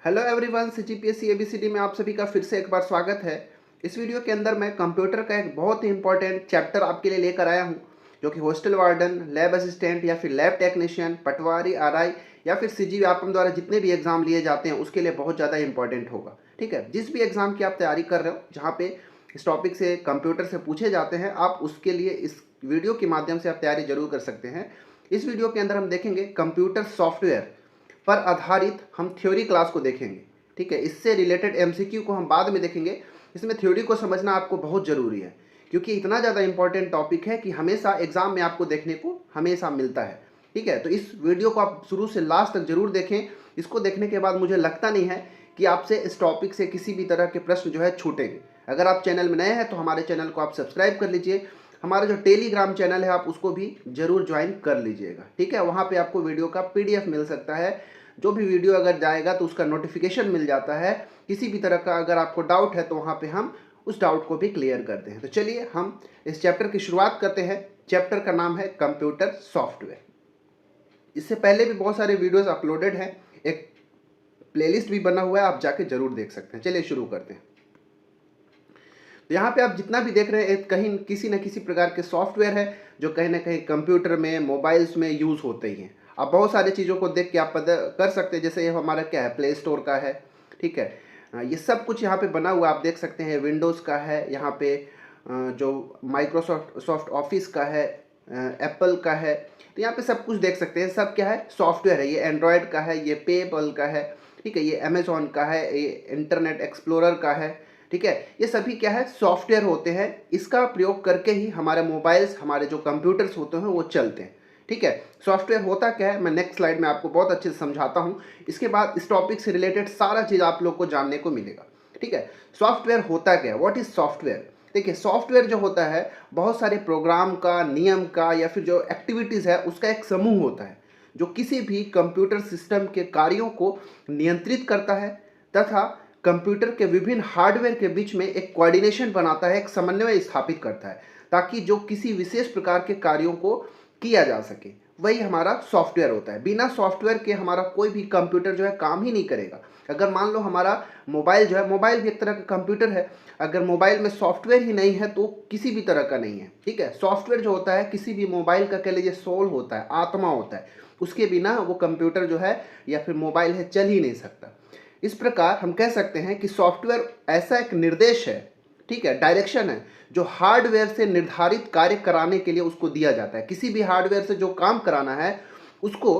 Hello everyone, CGPSC ABCD में आप सभी का फिर से एक बार स्वागत है। इस वीडियो के अंदर मैं कंप्यूटर का एक बहुत ही इंपॉर्टेंट चैप्टर आपके लिए लेकर आया हूं, जो कि हॉस्टल वार्डन, लैब असिस्टेंट या फिर लैब टेक्नीशियन, पटवारी, आरआई या फिर सीजी व्यापम द्वारा जितने भी एग्जाम लिए जाते हैं उसके लिए बहुत ज़्यादा इंपॉर्टेंट होगा। ठीक है, जिस भी एग्जाम की आप तैयारी कर रहे हो जहाँ पे इस टॉपिक से कंप्यूटर से पूछे जाते हैं, आप उसके लिए इस वीडियो के माध्यम से आप तैयारी जरूर कर सकते हैं। इस वीडियो के अंदर हम देखेंगे कंप्यूटर सॉफ्टवेयर पर आधारित हम थ्योरी क्लास को देखेंगे। ठीक है, इससे रिलेटेड एमसीक्यू को हम बाद में देखेंगे। इसमें थ्योरी को समझना आपको बहुत ज़रूरी है, क्योंकि इतना ज़्यादा इंपॉर्टेंट टॉपिक है कि हमेशा एग्जाम में आपको देखने को हमेशा मिलता है। ठीक है, तो इस वीडियो को आप शुरू से लास्ट तक जरूर देखें। इसको देखने के बाद मुझे लगता नहीं है कि आपसे इस टॉपिक से किसी भी तरह के प्रश्न जो है छूटेंगे। अगर आप चैनल में नए हैं तो हमारे चैनल को आप सब्सक्राइब कर लीजिए। हमारा जो टेलीग्राम चैनल है आप उसको भी जरूर ज्वाइन कर लीजिएगा। ठीक है, वहाँ पे आपको वीडियो का पीडीएफ मिल सकता है। जो भी वीडियो अगर जाएगा तो उसका नोटिफिकेशन मिल जाता है। किसी भी तरह का अगर आपको डाउट है तो वहाँ पे हम उस डाउट को भी क्लियर करते हैं। तो चलिए हम इस चैप्टर की शुरुआत करते हैं। चैप्टर का नाम है कंप्यूटर सॉफ्टवेयर। इससे पहले भी बहुत सारे वीडियोस अपलोडेड हैं, एक प्लेलिस्ट भी बना हुआ है, आप जाके जरूर देख सकते हैं। चलिए शुरू करते हैं। तो यहाँ पे आप जितना भी देख रहे हैं कहीं किसी न किसी प्रकार के सॉफ्टवेयर है जो कहीं ना कहीं कंप्यूटर में, मोबाइल्स में यूज़ होते ही हैं। आप बहुत सारी चीज़ों को देख के आप पता कर सकते हैं। जैसे ये हमारा क्या है, प्ले स्टोर का है। ठीक है, ये सब कुछ यहाँ पे बना हुआ आप देख सकते हैं। विंडोज़ का है, यहाँ पे जो माइक्रोसॉफ्ट ऑफिस का है, एप्पल का है। तो यहाँ पे सब कुछ देख सकते हैं। सब क्या है, सॉफ्टवेयर है। ये एंड्रॉयड का है, ये पेपल का है। ठीक है, ये अमेजोन का है, ये इंटरनेट एक्सप्लोरर का है। ठीक है, ये सभी क्या है, सॉफ्टवेयर होते हैं। इसका प्रयोग करके ही हमारे मोबाइल्स, हमारे जो कंप्यूटर्स होते हैं वो चलते हैं। ठीक है, सॉफ्टवेयर होता क्या है मैं नेक्स्ट स्लाइड में आपको बहुत अच्छे से समझाता हूँ। इसके बाद इस टॉपिक से रिलेटेड सारा चीज़ आप लोग को जानने को मिलेगा। ठीक है, सॉफ्टवेयर होता क्या है, व्हाट इज सॉफ्टवेयर। देखिए, सॉफ्टवेयर जो होता है बहुत सारे प्रोग्राम का, नियम का या फिर जो एक्टिविटीज़ है उसका एक समूह होता है, जो किसी भी कंप्यूटर सिस्टम के कार्यों को नियंत्रित करता है तथा कंप्यूटर के विभिन्न हार्डवेयर के बीच में एक कोऑर्डिनेशन बनाता है, एक समन्वय स्थापित करता है, ताकि जो किसी विशेष प्रकार के कार्यों को किया जा सके, वही हमारा सॉफ्टवेयर होता है। बिना सॉफ्टवेयर के हमारा कोई भी कंप्यूटर जो है काम ही नहीं करेगा। अगर मान लो हमारा मोबाइल जो है, मोबाइल भी एक तरह का कंप्यूटर है, अगर मोबाइल में सॉफ्टवेयर ही नहीं है तो किसी भी तरह का नहीं है। ठीक है, सॉफ्टवेयर जो होता है किसी भी मोबाइल का कह लीजिए सोल होता है, आत्मा होता है। उसके बिना वो कंप्यूटर जो है या फिर मोबाइल है चल ही नहीं सकता। इस प्रकार हम कह सकते हैं कि सॉफ्टवेयर ऐसा एक निर्देश है, ठीक है, डायरेक्शन है, जो हार्डवेयर से निर्धारित कार्य कराने के लिए उसको दिया जाता है। किसी भी हार्डवेयर से जो काम कराना है उसको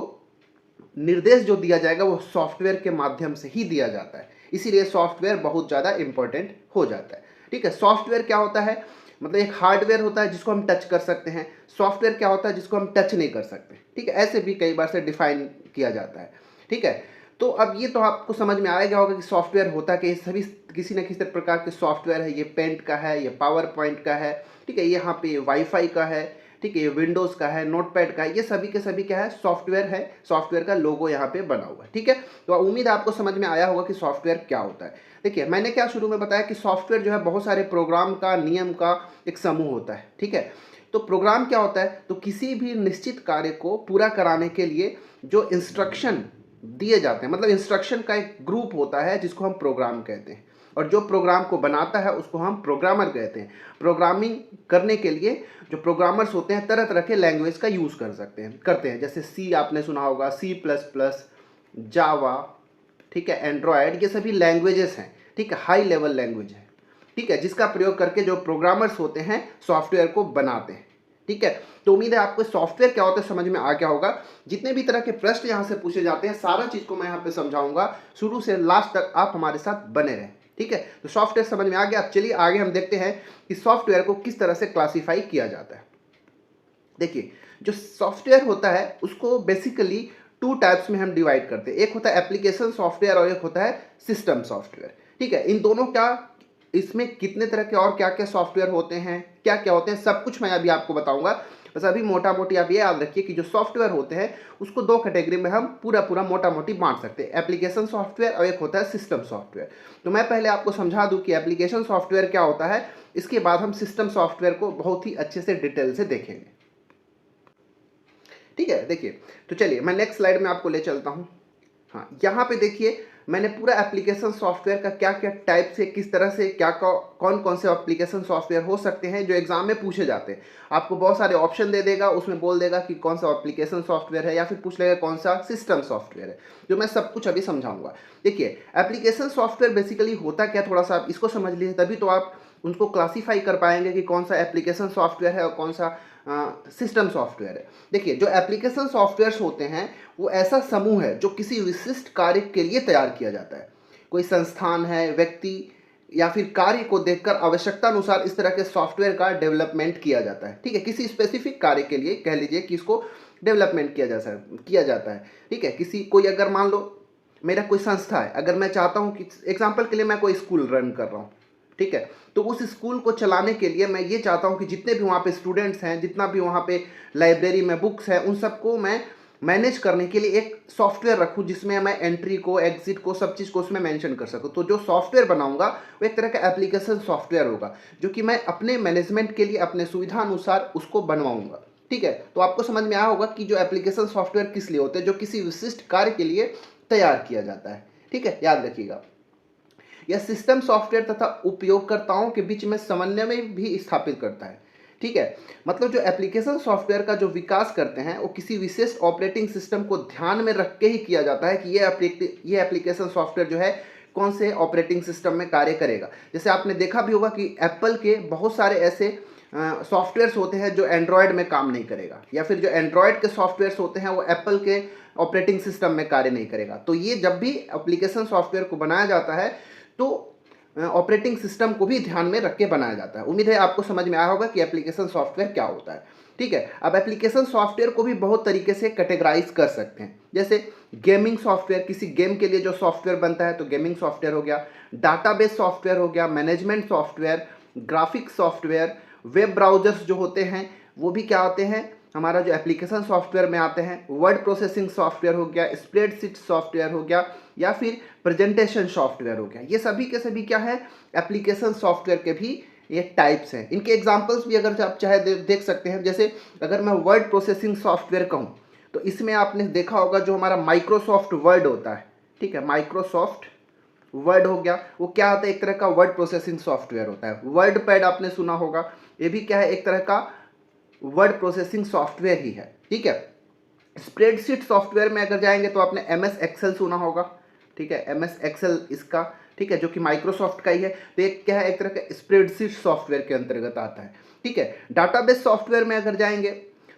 निर्देश जो दिया जाएगा वो सॉफ्टवेयर के माध्यम से ही दिया जाता है। इसीलिए सॉफ्टवेयर बहुत ज़्यादा इंपॉर्टेंट हो जाता है। ठीक है, सॉफ्टवेयर क्या होता है, मतलब एक हार्डवेयर होता है जिसको हम टच कर सकते हैं। सॉफ्टवेयर क्या होता है जिसको हम टच नहीं कर सकते। ठीक है, ऐसे भी कई बार से डिफाइन किया जाता है। ठीक है, तो अब ये तो आपको समझ में आ गया होगा कि सॉफ्टवेयर होता है कि सभी किसी न किसी प्रकार के सॉफ्टवेयर है। ये पेंट का है, ये पावर पॉइंट का है। ठीक है, यहाँ पे वाईफाई का है। ठीक है, ये विंडोज़ का है, नोटपैड का है। ये सभी के सभी क्या है, सॉफ्टवेयर है। सॉफ्टवेयर का लोगो यहाँ पे बना हुआ है। ठीक है, तो उम्मीद है आपको समझ में आया होगा कि सॉफ्टवेयर क्या होता है। देखिए, मैंने क्या शुरू में बताया कि सॉफ्टवेयर जो है बहुत सारे प्रोग्राम का, नियम का एक समूह होता है। ठीक है, तो प्रोग्राम क्या होता है, तो किसी भी निश्चित कार्य को पूरा कराने के लिए जो इंस्ट्रक्शन दिए जाते हैं, मतलब इंस्ट्रक्शन का एक ग्रुप होता है जिसको हम प्रोग्राम कहते हैं। और जो प्रोग्राम को बनाता है उसको हम प्रोग्रामर कहते हैं। प्रोग्रामिंग करने के लिए जो प्रोग्रामर्स होते हैं तरह तरह के लैंग्वेज का यूज़ करते हैं। जैसे सी आपने सुना होगा, C++, जावा, ठीक है, एंड्रॉयड, ये सभी लैंग्वेजेस हैं। ठीक है, हाई लेवल लैंग्वेज है। ठीक है, जिसका प्रयोग करके जो प्रोग्रामर्स होते हैं सॉफ्टवेयर को बनाते हैं। ठीक है, तो उम्मीद है आपको सॉफ्टवेयर क्या होता है समझ में आ गया होगा। जितने भी तरह के प्रश्न यहाँ से पूछे जाते हैं सारा चीज़ को मैं यहाँ पे समझाऊंगा, शुरू से लास्ट तक आप हमारे साथ बने रहें। ठीक है, तो सॉफ्टवेयर समझ में आ गया। अब चलिए आगे हम देखते हैं कि सॉफ्टवेयर को किस तरह से क्लासीफाई किया जाता है। देखिए, जो सॉफ्टवेयर होता है उसको बेसिकली टू टाइप्स में हम डिवाइड करते हैं। एक होता है एप्लीकेशन सॉफ्टवेयर और एक होता है सिस्टम सॉफ्टवेयर। ठीक है, इन दोनों क्या, इसमें कितने तरह के और क्या क्या सॉफ्टवेयर होते हैं, क्या क्या होते हैं, सब कुछ मैं अभी आपको बताऊंगा। बस अभी मोटा मोटी आप ये याद रखिए कि जो सॉफ्टवेयर होते हैं उसको दो कैटेगरी में हम पूरा पूरा मोटा मोटी बांट सकते हैं, एप्लीकेशन सॉफ्टवेयर और एक होता है सिस्टम सॉफ्टवेयर। तो मैं पहले आपको समझा दूं कि एप्लीकेशन सॉफ्टवेयर क्या होता है, इसके बाद हम सिस्टम सॉफ्टवेयर को बहुत ही अच्छे से डिटेल से देखेंगे। ठीक है, देखिए, तो चलिए मैं नेक्स्ट स्लाइड में आपको ले चलता हूँ। हाँ, यहाँ पे देखिए मैंने पूरा एप्लीकेशन सॉफ्टवेयर का क्या क्या टाइप से, किस तरह से, क्या कौन कौन से एप्लीकेशन सॉफ्टवेयर हो सकते हैं जो एग्जाम में पूछे जाते हैं। आपको बहुत सारे ऑप्शन दे देगा, उसमें बोल देगा कि कौन सा एप्लीकेशन सॉफ्टवेयर है, या फिर पूछ लेगा कौन सा सिस्टम सॉफ्टवेयर है, जो मैं सब कुछ अभी समझाऊंगा। देखिए एप्लीकेशन सॉफ्टवेयर बेसिकली होता क्या, थोड़ा सा आप इसको समझ लीजिए, तभी तो आप उनको क्लासीफाई कर पाएंगे कि कौन सा एप्लीकेशन सॉफ्टवेयर है और कौन सा सिस्टम सॉफ्टवेयर है। देखिए जो एप्लीकेशन सॉफ्टवेयर्स होते हैं वो ऐसा समूह है जो किसी विशिष्ट कार्य के लिए तैयार किया जाता है। कोई संस्थान है, व्यक्ति या फिर कार्य को देखकर आवश्यकता अनुसार इस तरह के सॉफ्टवेयर का डेवलपमेंट किया जाता है। ठीक है, किसी स्पेसिफिक कार्य के लिए कह लीजिए कि इसको डेवलपमेंट किया जाता है। ठीक है, किसी कोई अगर मान लो मेरा कोई संस्था है, अगर मैं चाहता हूँ कि एग्जाम्पल के लिए मैं कोई स्कूल रन कर रहा हूँ, ठीक है, तो उस स्कूल को चलाने के लिए मैं ये चाहता हूँ कि जितने भी वहाँ पे स्टूडेंट्स हैं, जितना भी वहाँ पे लाइब्रेरी में बुक्स हैं, उन सबको मैं मैनेज करने के लिए एक सॉफ्टवेयर रखूँ जिसमें मैं एंट्री को, एग्जिट को, सब चीज़ को उसमें मेंशन कर सकूँ। तो जो सॉफ्टवेयर बनाऊंगा वो एक तरह का एप्लीकेशन सॉफ्टवेयर होगा जो कि मैं अपने मैनेजमेंट के लिए अपने सुविधा अनुसार उसको बनवाऊंगा। ठीक है, तो आपको समझ में आया होगा कि जो एप्लीकेशन सॉफ्टवेयर किस लिए होते हैं, जो किसी विशिष्ट कार्य के लिए तैयार किया जाता है। ठीक है, याद रखिएगा। यह सिस्टम सॉफ्टवेयर तथा उपयोगकर्ताओं के बीच में समन्वय में भी स्थापित करता है। ठीक है, मतलब जो एप्लीकेशन सॉफ्टवेयर का जो विकास करते हैं वो किसी विशेष ऑपरेटिंग सिस्टम को ध्यान में रख के ही किया जाता है कि ये एप्लीकेशन सॉफ्टवेयर जो है कौन से ऑपरेटिंग सिस्टम में कार्य करेगा। जैसे आपने देखा भी होगा कि एप्पल के बहुत सारे ऐसे सॉफ्टवेयर्स होते हैं जो एंड्रॉयड में काम नहीं करेगा, या फिर जो एंड्रॉयड के सॉफ्टवेयर्स होते हैं वो एप्पल के ऑपरेटिंग सिस्टम में कार्य नहीं करेगा। तो ये जब भी एप्लीकेशन सॉफ्टवेयर को बनाया जाता है तो ऑपरेटिंग सिस्टम को भी ध्यान में रख के बनाया जाता है। उम्मीद है आपको समझ में आया होगा कि एप्लीकेशन सॉफ्टवेयर क्या होता है। ठीक है, अब एप्लीकेशन सॉफ्टवेयर को भी बहुत तरीके से कैटेगराइज कर सकते हैं। जैसे गेमिंग सॉफ्टवेयर, किसी गेम के लिए जो सॉफ्टवेयर बनता है तो गेमिंग सॉफ्टवेयर हो गया, डाटाबेस सॉफ्टवेयर हो गया, management software, graphic software, web browsers जो होते हैं वो भी क्या होते हैं, हमारा जो एप्लीकेशन सॉफ्टवेयर में आते हैं। वर्ड प्रोसेसिंग सॉफ्टवेयर हो गया, स्प्रेडशीट सॉफ्टवेयर हो गया, या फिर प्रेजेंटेशन सॉफ्टवेयर हो गया। ये सभी के सभी क्या है, एप्लीकेशन सॉफ्टवेयर के भी ये टाइप्स हैं। इनके एग्जांपल्स भी अगर आप चाहे देख सकते हैं। जैसे अगर मैं वर्ड प्रोसेसिंग सॉफ्टवेयर कहूँ तो इसमें आपने देखा होगा जो हमारा माइक्रोसॉफ्ट वर्ड होता है। ठीक है, माइक्रोसॉफ्ट वर्ड हो गया, वो क्या होता है, एक तरह का वर्ड प्रोसेसिंग सॉफ्टवेयर होता है। वर्ड पैड आपने सुना होगा, ये भी क्या है, एक तरह का वर्ड प्रोसेसिंग सॉफ्टवेयर ही है। ठीक है, स्प्रेडशीट सॉफ्टवेयर में अगर जाएंगे तो आपने MS एक्सेल सुना होगा। ठीक है, MS एक्सेल इसका, ठीक है, जो कि माइक्रोसॉफ्ट का ही है। तो एक क्या है, एक तरह का स्प्रेडशीट सॉफ्टवेयर के अंतर्गत आता है। ठीक है, डाटाबेस सॉफ्टवेयर में अगर जाएंगे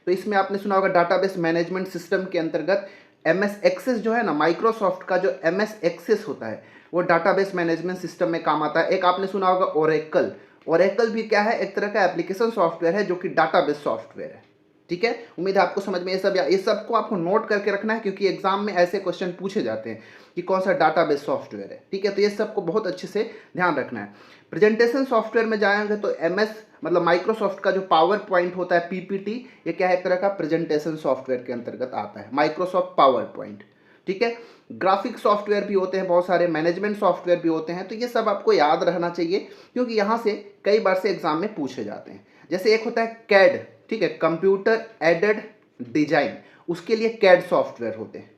तो इसमें आपने सुना होगा डाटाबेस मैनेजमेंट सिस्टम के अंतर्गत MS एक्सेस जो है ना, माइक्रोसॉफ्ट का जो MS एक्सेस होता है वो डाटाबेस मैनेजमेंट सिस्टम में काम आता है। एक आपने सुना होगा ओरेकल। ओरेकल भी क्या है, एक तरह का एप्लीकेशन सॉफ्टवेयर है जो कि डाटाबेस सॉफ्टवेयर है। ठीक है, उम्मीद है आपको समझ में ये सब को आपको नोट करके रखना है, क्योंकि एग्जाम में ऐसे क्वेश्चन पूछे जाते हैं कि कौन सा डाटाबेस सॉफ्टवेयर है। ठीक है, तो ये सब को बहुत अच्छे से ध्यान रखना है। प्रेजेंटेशन सॉफ्टवेयर में जाएंगे तो MS मतलब माइक्रोसॉफ्ट का जो पावर पॉइंट होता है, PPT, ये क्या है, एक तरह का प्रेजेंटेशन सॉफ्टवेयर के अंतर्गत आता है, माइक्रोसॉफ्ट पावर पॉइंट। ठीक है, ग्राफिक सॉफ्टवेयर भी होते हैं बहुत सारे, मैनेजमेंट सॉफ्टवेयर भी होते हैं। तो ये सब आपको याद रहना चाहिए क्योंकि यहाँ से कई बार से एग्जाम में पूछे जाते हैं। जैसे एक होता है CAD, ठीक है, कंप्यूटर एडेड डिजाइन, उसके लिए CAD सॉफ्टवेयर होते हैं।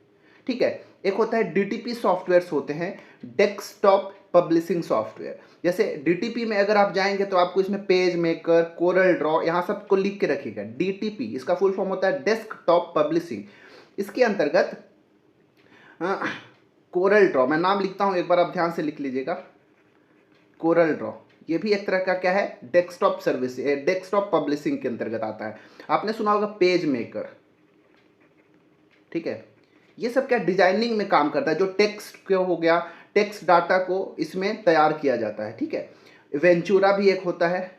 ठीक है, एक होता है DTP सॉफ्टवेयर्स होते हैं, डेस्कटॉप पब्लिशिंग सॉफ्टवेयर। जैसे DTP में अगर आप जाएंगे तो आपको इसमें पेज मेकर, कोरल ड्रॉ, यहाँ सबको लिख के रखिएगा। DTP इसका फुल फॉर्म होता है डेस्कटॉप पब्लिशिंग। इसके अंतर्गत कोरल ड्रॉ, मैं नाम लिखता हूँ, एक बार आप ध्यान से लिख लीजिएगा। कोरल ड्रॉ ये भी एक तरह का क्या है, डेस्कटॉप सर्विस, डेस्कटॉप पब्लिशिंग के अंतर्गत आता है। आपने सुना होगा पेज मेकर। ठीक है, ये सब क्या डिजाइनिंग में काम करता है, जो टेक्स्ट को हो गया, टेक्स्ट डाटा को इसमें तैयार किया जाता है। ठीक है, वेंचुरा भी एक होता है,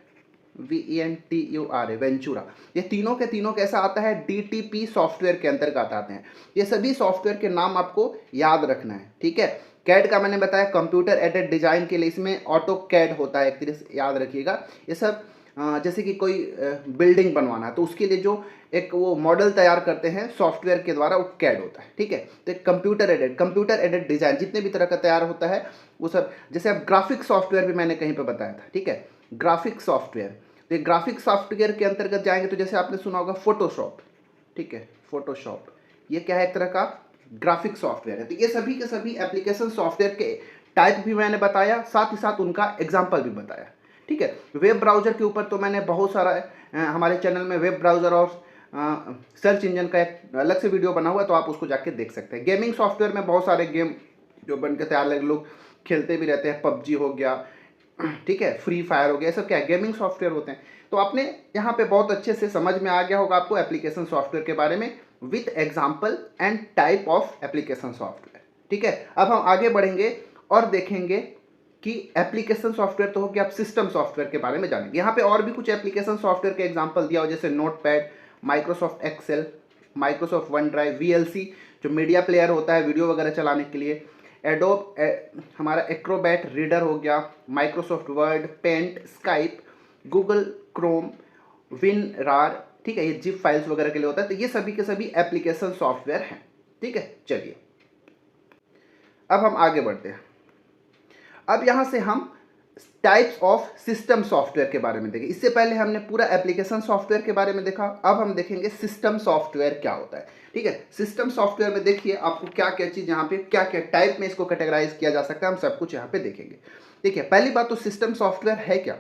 VENTURA, वेंचुरा। ये तीनों के तीनों कैसा आता है, DTP सॉफ्टवेयर के अंतर्गत आते हैं। ये सभी सॉफ्टवेयर के नाम आपको याद रखना है। ठीक है, CAD का मैंने बताया कंप्यूटर एडेड डिजाइन के लिए, इसमें AutoCAD होता है, एक तरह से याद रखिएगा। ये सब जैसे कि कोई बिल्डिंग बनवाना है तो उसके लिए जो एक वो मॉडल तैयार करते हैं सॉफ्टवेयर के द्वारा, वो CAD होता है। ठीक है, तो कंप्यूटर एडेड डिजाइन जितने भी तरह का तैयार होता है वो सब। जैसे अब ग्राफिक सॉफ्टवेयर भी मैंने कहीं पर बताया था। ठीक है, ग्राफिक सॉफ्टवेयर, तो ग्राफिक सॉफ्टवेयर के अंतर्गत जाएंगे तो जैसे आपने सुना होगा फोटोशॉप। ठीक है, फोटोशॉप ये क्या है, एक तरह का ग्राफिक सॉफ्टवेयर है। तो ये सभी के सभी एप्लीकेशन सॉफ्टवेयर के टाइप भी मैंने बताया, साथ ही साथ उनका एग्जाम्पल भी बताया। ठीक है, वेब ब्राउज़र के ऊपर तो मैंने बहुत सारा हमारे चैनल में वेब ब्राउज़र और सर्च इंजन का एक अलग से वीडियो बना हुआ है, तो आप उसको जाके देख सकते हैं। गेमिंग सॉफ्टवेयर में बहुत सारे गेम जो बन के तैयार लोग खेलते भी रहते हैं, पबजी हो गया, ठीक है, फ्री फायर हो गया, ये सब क्या है, गेमिंग सॉफ्टवेयर होते हैं। तो आपने यहाँ पे बहुत अच्छे से समझ में आ गया होगा आपको एप्लीकेशन सॉफ्टवेयर के बारे में with example and type of application software. ठीक है, अब हम आगे बढ़ेंगे और देखेंगे कि एप्लीकेशन सॉफ्टवेयर तो हो गया, अब सिस्टम सॉफ्टवेयर के बारे में जानेंगे। यहाँ पे और भी कुछ एप्लीकेशन सॉफ्टवेयर के एग्जाम्पल दिया हो, जैसे Notepad, Microsoft Excel, Microsoft OneDrive, VLC जो मीडिया प्लेयर होता है वीडियो वगैरह चलाने के लिए, एडोब हमारा एक्रोबैट रीडर हो गया, Microsoft Word, Paint, Skype, Google Chrome, WinRAR, ठीक है, ये जिप फाइल्स वगैरह के लिए होता है। तो ये सभी के सभी एप्लीकेशन सॉफ्टवेयर हैं। ठीक है, चलिए अब हम आगे बढ़ते हैं। अब यहाँ से हम टाइप्स ऑफ सिस्टम सॉफ्टवेयर के बारे में देखें। इससे पहले हमने पूरा एप्लीकेशन सॉफ्टवेयर के बारे में देखा, अब हम देखेंगे सिस्टम सॉफ्टवेयर क्या होता है। ठीक है, सिस्टम सॉफ्टवेयर में देखिए आपको क्या क्या चीज़ यहाँ पे क्या क्या टाइप में इसको कैटेगराइज किया जा सकता है, हम सब कुछ यहाँ पे देखेंगे। ठीक है, पहली बात तो सिस्टम सॉफ्टवेयर है क्या।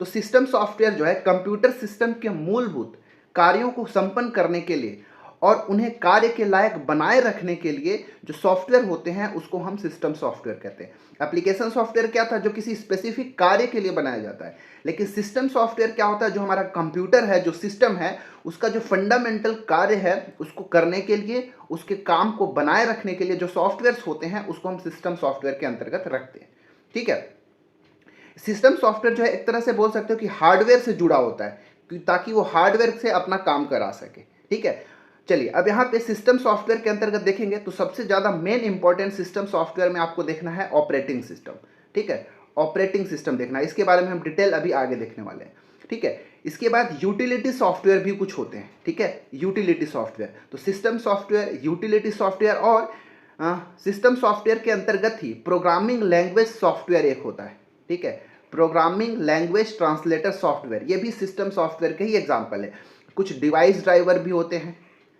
तो सिस्टम सॉफ्टवेयर जो है कंप्यूटर सिस्टम के मूलभूत कार्यों को संपन्न करने के लिए और उन्हें कार्य के लायक बनाए रखने के लिए जो सॉफ्टवेयर होते हैं उसको हम सिस्टम सॉफ्टवेयर कहते हैं। एप्लीकेशन सॉफ्टवेयर क्या था, जो किसी स्पेसिफिक कार्य के लिए बनाया जाता है, लेकिन सिस्टम सॉफ्टवेयर क्या होता है, जो हमारा कंप्यूटर है, जो सिस्टम है, उसका जो फंडामेंटल कार्य है उसको करने के लिए, उसके काम को बनाए रखने के लिए जो सॉफ्टवेयर होते हैं उसको हम सिस्टम सॉफ्टवेयर के अंतर्गत रखते हैं। ठीक है, सिस्टम सॉफ्टवेयर जो है एक तरह से बोल सकते हो कि हार्डवेयर से जुड़ा होता है ताकि वो हार्डवेयर से अपना काम करा सके। ठीक है, चलिए अब यहाँ पे सिस्टम सॉफ्टवेयर के अंतर्गत देखेंगे तो सबसे ज़्यादा मेन इंपॉर्टेंट सिस्टम सॉफ्टवेयर में आपको देखना है ऑपरेटिंग सिस्टम। ठीक है, ऑपरेटिंग सिस्टम देखना है, इसके बारे में हम डिटेल अभी आगे देखने वाले हैं। ठीक है, इसके बाद यूटिलिटी सॉफ्टवेयर भी कुछ होते हैं। ठीक है, यूटिलिटी सॉफ्टवेयर, तो सिस्टम सॉफ्टवेयर, यूटिलिटी सॉफ्टवेयर और सिस्टम सॉफ्टवेयर के अंतर्गत ही प्रोग्रामिंग लैंग्वेज सॉफ्टवेयर एक होता है। ठीक है, प्रोग्रामिंग लैंग्वेज ट्रांसलेटर सॉफ्टवेयर, ये भी सिस्टम सॉफ्टवेयर के ही एग्जाम्पल है। कुछ डिवाइस ड्राइवर भी होते हैं,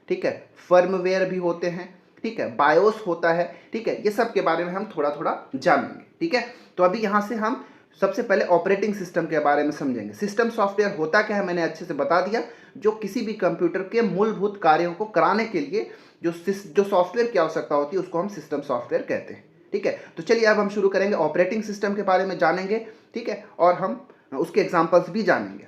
ठीक है, फर्मवेयर भी होते हैं, ठीक है, बायोस होता है। ठीक है, ये सब के बारे में हम थोड़ा थोड़ा जानेंगे। ठीक है, तो अभी यहाँ से हम सबसे पहले ऑपरेटिंग सिस्टम के बारे में समझेंगे। सिस्टम सॉफ्टवेयर होता क्या है मैंने अच्छे से बता दिया, जो किसी भी कंप्यूटर के मूलभूत कार्यों को कराने के लिए जो सॉफ्टवेयर की आवश्यकता होती है उसको हम सिस्टम सॉफ्टवेयर कहते हैं। ठीक है, तो चलिए अब हम शुरू करेंगे, ऑपरेटिंग सिस्टम के बारे में जानेंगे। ठीक है, और हम उसके एग्जाम्पल्स भी जानेंगे।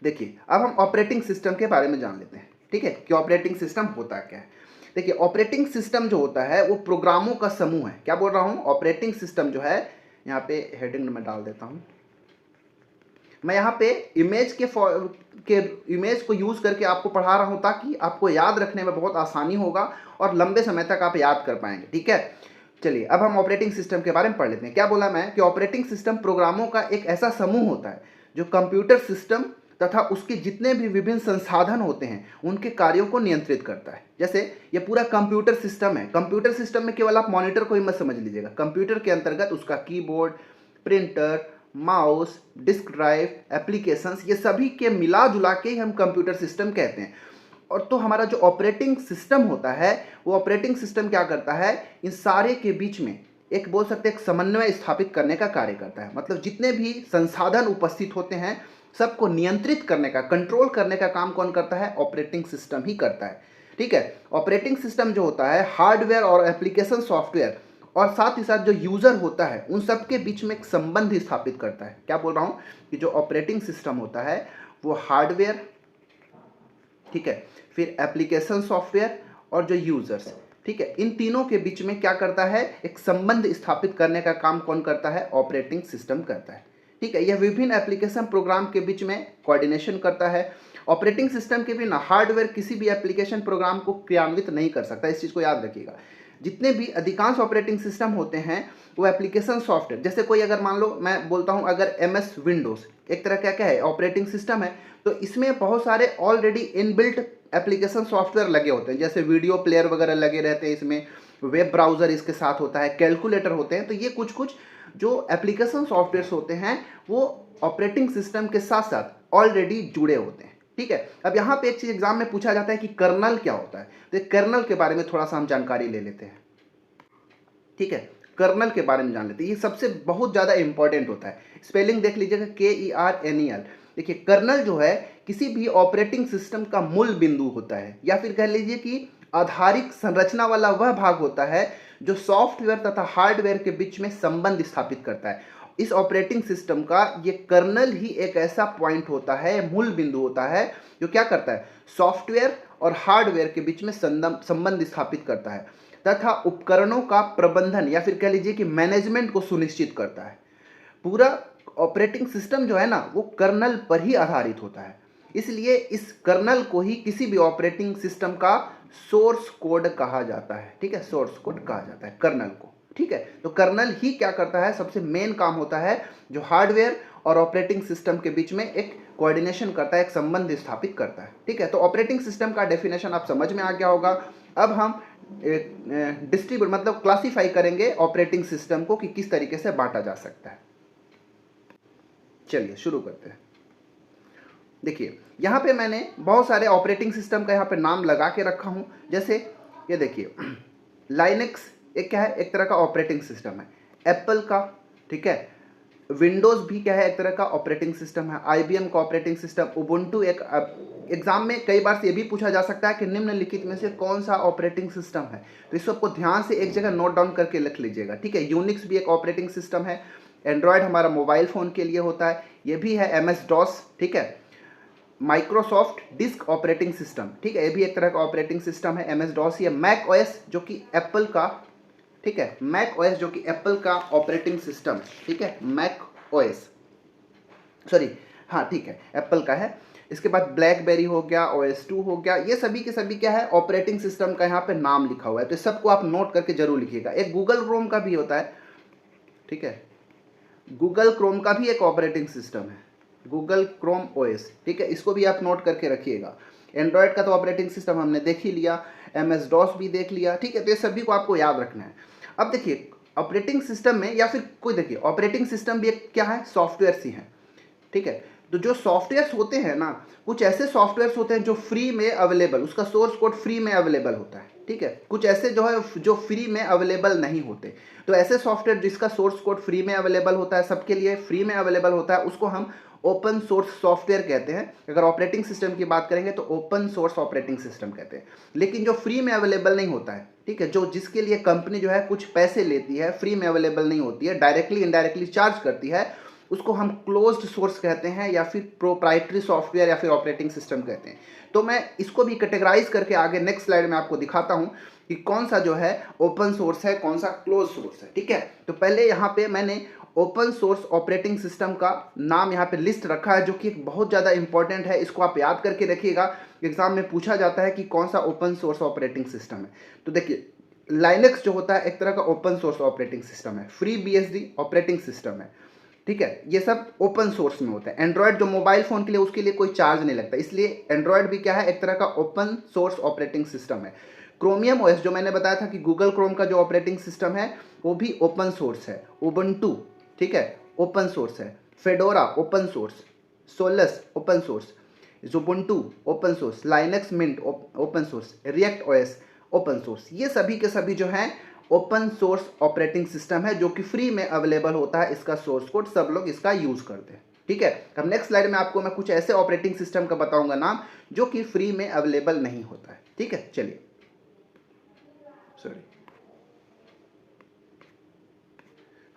देखिए अब हम ऑपरेटिंग सिस्टम के बारे में जान लेते हैं। ठीक है, कि ऑपरेटिंग सिस्टम होता क्या है। देखिए ऑपरेटिंग सिस्टम जो होता है वो प्रोग्रामों का समूह है। क्या बोल रहा हूँ, ऑपरेटिंग सिस्टम जो है, यहाँ पे हेडिंग में डाल देता हूँ मैं, यहाँ पे इमेज को यूज करके आपको पढ़ा रहा हूँ ताकि आपको याद रखने में बहुत आसानी होगा और लंबे समय तक आप याद कर पाएंगे। ठीक है, चलिए अब हम ऑपरेटिंग सिस्टम के बारे में पढ़ लेते हैं। क्या बोला मैं, कि ऑपरेटिंग सिस्टम प्रोग्रामों का एक ऐसा समूह होता है जो कंप्यूटर सिस्टम तथा उसके जितने भी विभिन्न संसाधन होते हैं उनके कार्यों को नियंत्रित करता है। जैसे ये पूरा कंप्यूटर सिस्टम है, कंप्यूटर सिस्टम में केवल आप मॉनिटर को ही मत समझ लीजिएगा, कंप्यूटर के अंतर्गत उसका keyboard, printer, mouse, disk drive, applications, ये सभी के मिला जुला के ही हम कंप्यूटर सिस्टम कहते हैं। और तो हमारा जो ऑपरेटिंग सिस्टम होता है वो ऑपरेटिंग सिस्टम क्या करता है, इन सारे के बीच में एक बोल सकते हैं एक समन्वय स्थापित करने का कार्य करता है। मतलब जितने भी संसाधन उपस्थित होते हैं सबको नियंत्रित करने का, कंट्रोल करने का काम कौन करता है, ऑपरेटिंग सिस्टम ही करता है। ठीक है, ऑपरेटिंग सिस्टम जो होता है हार्डवेयर और एप्लीकेशन सॉफ्टवेयर और साथ ही साथ जो यूज़र होता है उन सब के बीच में एक संबंध स्थापित करता है। क्या बोल रहा हूँ, कि जो ऑपरेटिंग सिस्टम होता है वो हार्डवेयर, ठीक है, फिर एप्लीकेशन सॉफ्टवेयर और जो यूज़र्स, ठीक है, इन तीनों के बीच में क्या करता है, एक संबंध स्थापित करने का काम कौन करता है, ऑपरेटिंग सिस्टम करता है। ठीक है, यह विभिन्न एप्लीकेशन प्रोग्राम के बीच में कोऑर्डिनेशन करता है। ऑपरेटिंग सिस्टम के बिना हार्डवेयर किसी भी एप्लीकेशन प्रोग्राम को क्रियान्वित नहीं कर सकता, इस चीज़ को याद रखिएगा। जितने भी अधिकांश ऑपरेटिंग सिस्टम होते हैं वो एप्लीकेशन सॉफ्टवेयर, जैसे कोई अगर मान लो मैं बोलता हूँ अगर MS विंडोज़ एक तरह का क्या है, ऑपरेटिंग सिस्टम है, तो इसमें बहुत सारे ऑलरेडी इनबिल्ट एप्लीकेशन सॉफ्टवेयर लगे होते हैं, जैसे वीडियो प्लेयर वगैरह लगे रहते हैं इसमें, वेब ब्राउज़र इसके साथ होता है, कैलकुलेटर होते हैं। तो ये कुछ जो एप्लीकेशन सॉफ्टवेयर्स होते हैं वो ऑपरेटिंग सिस्टम के साथ साथ ऑलरेडी जुड़े होते हैं। ठीक है। अब यहाँ पे एक चीज एग्जाम में पूछा जाता है कि कर्नल क्या होता है, तो कर्नल के बारे में थोड़ा सा हम जानकारी ले लेते हैं। ठीक है, कर्नल के बारे में जान लेते हैं, ये सबसे बहुत ज़्यादा इंपॉर्टेंट होता है। स्पेलिंग देख लीजिएगा, KERNEL। देखिए कर्नल जो है किसी भी ऑपरेटिंग सिस्टम का मूल बिंदु होता है, या फिर कह लीजिए कि आधारिक संरचना वाला वह भाग होता है जो सॉफ्टवेयर तथा हार्डवेयर के बीच में संबंध स्थापित करता है। इस ऑपरेटिंग सिस्टम का ये कर्नल ही एक ऐसा पॉइंट होता है, मूल बिंदु होता है, जो क्या करता है, सॉफ्टवेयर और हार्डवेयर के बीच में संबंध स्थापित करता है तथा उपकरणों का प्रबंधन या फिर कह लीजिए कि मैनेजमेंट को सुनिश्चित करता है। पूरा ऑपरेटिंग सिस्टम जो है ना वो कर्नल पर ही आधारित होता है, इसलिए इस कर्नल को ही किसी भी ऑपरेटिंग सिस्टम का सोर्स कोड कहा जाता है। ठीक है, सोर्स कोड कहा जाता है कर्नल को। ठीक है, तो कर्नल ही क्या करता है, सबसे मेन काम होता है जो हार्डवेयर और ऑपरेटिंग सिस्टम के बीच में एक कोऑर्डिनेशन करता है, एक संबंध स्थापित करता है। ठीक है, तो ऑपरेटिंग सिस्टम का डेफिनेशन आप समझ में आ गया होगा। अब हम डिस्ट्रीब्यूट मतलब क्लासिफाई करेंगे ऑपरेटिंग सिस्टम को कि किस तरीके से बांटा जा सकता है। चलिए शुरू करते हैं। देखिए यहाँ पे मैंने बहुत सारे ऑपरेटिंग सिस्टम का यहाँ पे नाम लगा के रखा हूँ। जैसे ये देखिए लाइनेक्स एक क्या है, एक तरह का ऑपरेटिंग सिस्टम है। एप्पल का, ठीक है, विंडोज़ भी क्या है, एक तरह का ऑपरेटिंग सिस्टम है। IBM का ऑपरेटिंग सिस्टम, उबुंटू एक। एग्जाम में कई बार से ये भी पूछा जा सकता है कि निम्नलिखित में से कौन सा ऑपरेटिंग सिस्टम है, तो इस सबको ध्यान से एक जगह नोट डाउन करके लिख लीजिएगा। ठीक है, यूनिक्स भी एक ऑपरेटिंग सिस्टम है। एंड्रॉयड हमारा मोबाइल फ़ोन के लिए होता है, ये भी है। MS-DOS, ठीक है। माइक्रोसॉफ्ट डिस्क ऑपरेटिंग सिस्टम, ठीक है, ये भी एक तरह का ऑपरेटिंग सिस्टम है, MS-DOS। ये मैक OS जो कि एप्पल का, ठीक है, मैक OS जो कि एप्पल का ऑपरेटिंग सिस्टम, ठीक है, मैक OS, सॉरी, हाँ ठीक है, एप्पल का है। इसके बाद ब्लैकबेरी हो गया, OS2 हो गया, ये सभी के सभी क्या है, ऑपरेटिंग सिस्टम का यहाँ पे नाम लिखा हुआ है, तो सबको आप नोट करके जरूर लिखिएगा। एक गूगल क्रोम का भी होता है, ठीक है, गूगल क्रोम का भी एक ऑपरेटिंग सिस्टम है, गूगल क्रोम OS, ठीक है, इसको भी आप नोट करके रखिएगा। एंड्रॉयड का तो ऑपरेटिंग सिस्टम हमने देख ही लिया, MS-DOS भी देख लिया, ठीक है, तो ये सभी को आपको याद रखना है। अब देखिए ऑपरेटिंग सिस्टम में या फिर कोई, देखिए ऑपरेटिंग सिस्टम भी एक क्या है, सॉफ्टवेयर ही है। ठीक है, तो जो सॉफ्टवेयर्स होते हैं ना, कुछ ऐसे सॉफ्टवेयर्स होते हैं जो फ्री में अवेलेबल, उसका सोर्स कोड फ्री में अवेलेबल होता है। ठीक है, कुछ ऐसे जो है जो फ्री में अवेलेबल नहीं होते, तो ऐसे सॉफ्टवेयर जिसका सोर्स कोड फ्री में अवेलेबल होता है, सबके लिए फ्री में अवेलेबल होता है, उसको हम ओपन सोर्स सॉफ्टवेयर कहते हैं। अगर ऑपरेटिंग सिस्टम की बात करेंगे तो ओपन सोर्स ऑपरेटिंग सिस्टम कहते हैं। लेकिन जो फ्री में अवेलेबल नहीं होता है, ठीक है, जो जिसके लिए कंपनी जो है कुछ पैसे लेती है, फ्री में अवेलेबल नहीं होती है, डायरेक्टली इनडायरेक्टली चार्ज करती है, उसको हम क्लोज्ड सोर्स कहते हैं या फिर प्रोप्राइटरी सॉफ्टवेयर या फिर ऑपरेटिंग सिस्टम कहते हैं। तो मैं इसको भी कैटेगराइज करके आगे नेक्स्ट स्लाइड में आपको दिखाता हूं कि कौन सा जो है ओपन सोर्स है, कौन सा क्लोज सोर्स है। ठीक है, तो पहले यहाँ पे मैंने ओपन सोर्स ऑपरेटिंग सिस्टम का नाम यहाँ पे लिस्ट रखा है, जो कि बहुत ज़्यादा इंपॉर्टेंट है, इसको आप याद करके रखिएगा। एग्जाम में पूछा जाता है कि कौन सा ओपन सोर्स ऑपरेटिंग सिस्टम है। तो देखिए लाइनेक्स जो होता है एक तरह का ओपन सोर्स ऑपरेटिंग सिस्टम है, फ्री BSD ऑपरेटिंग सिस्टम है। ठीक है, ये सब ओपन सोर्स में होता है। एंड्रॉयड जो मोबाइल फ़ोन के लिए, उसके लिए कोई चार्ज नहीं लगता, इसलिए एंड्रॉयड भी क्या है, एक तरह का ओपन सोर्स ऑपरेटिंग सिस्टम है। क्रोमियम OS जो मैंने बताया था कि गूगल क्रोम का जो ऑपरेटिंग सिस्टम है वो भी ओपन सोर्स है। उबुंटू, ठीक है, ओपन सोर्स है। Fedora open source, Solus open source, Xubuntu open source, Linux Mint open source, React OS open source, ये सभी के सभी जो हैं ओपन सोर्स ऑपरेटिंग सिस्टम है, जो कि फ्री में अवेलेबल होता है। इसका सोर्स कोड सब लोग इसका यूज करते हैं। ठीक है, अब नेक्स्ट स्लाइड में आपको मैं कुछ ऐसे ऑपरेटिंग सिस्टम का बताऊंगा नाम जो कि फ्री में अवेलेबल नहीं होता है। ठीक है, चलिए, सॉरी,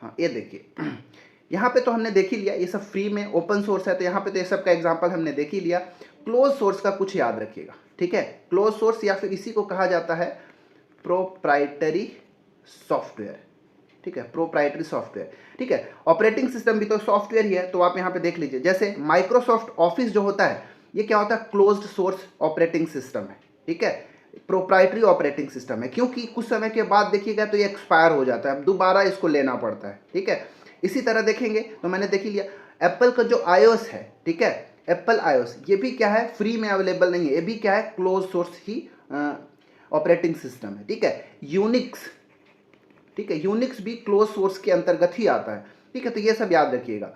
हाँ ये देखिए यहाँ पे तो हमने देख ही लिया, ये सब फ्री में ओपन सोर्स है, तो यहाँ पे तो ये सब का एग्जांपल हमने देख ही लिया। क्लोज सोर्स का कुछ याद रखिएगा। ठीक है, क्लोज सोर्स या फिर इसी को कहा जाता है प्रोप्राइटरी सॉफ्टवेयर। ठीक है, प्रोप्राइटरी सॉफ्टवेयर। ठीक है, ऑपरेटिंग सिस्टम भी तो सॉफ्टवेयर ही है, तो आप यहाँ पे देख लीजिए, जैसे माइक्रोसॉफ्ट ऑफिस जो होता है, ये क्या होता है, क्लोज्ड सोर्स ऑपरेटिंग सिस्टम है। ठीक है, प्रोप्राइटरी ऑपरेटिंग सिस्टम है, क्योंकि कुछ समय के बाद देखिएगा तो ये एक्सपायर हो जाता है, दोबारा इसको लेना पड़ता है। ठीक है, इसी तरह देखेंगे तो मैंने देख लिया एप्पल का जो iOS है, ठीक है, एप्पल iOS, ये भी क्या है, फ्री में अवेलेबल नहीं है, ये भी क्या है, क्लोज सोर्स ही ऑपरेटिंग सिस्टम है। ठीक है, यूनिक्स, ठीक है, यूनिक्स भी क्लोज सोर्स के अंतर्गत ही आता है। ठीक है, तो ये सब याद रखिएगा।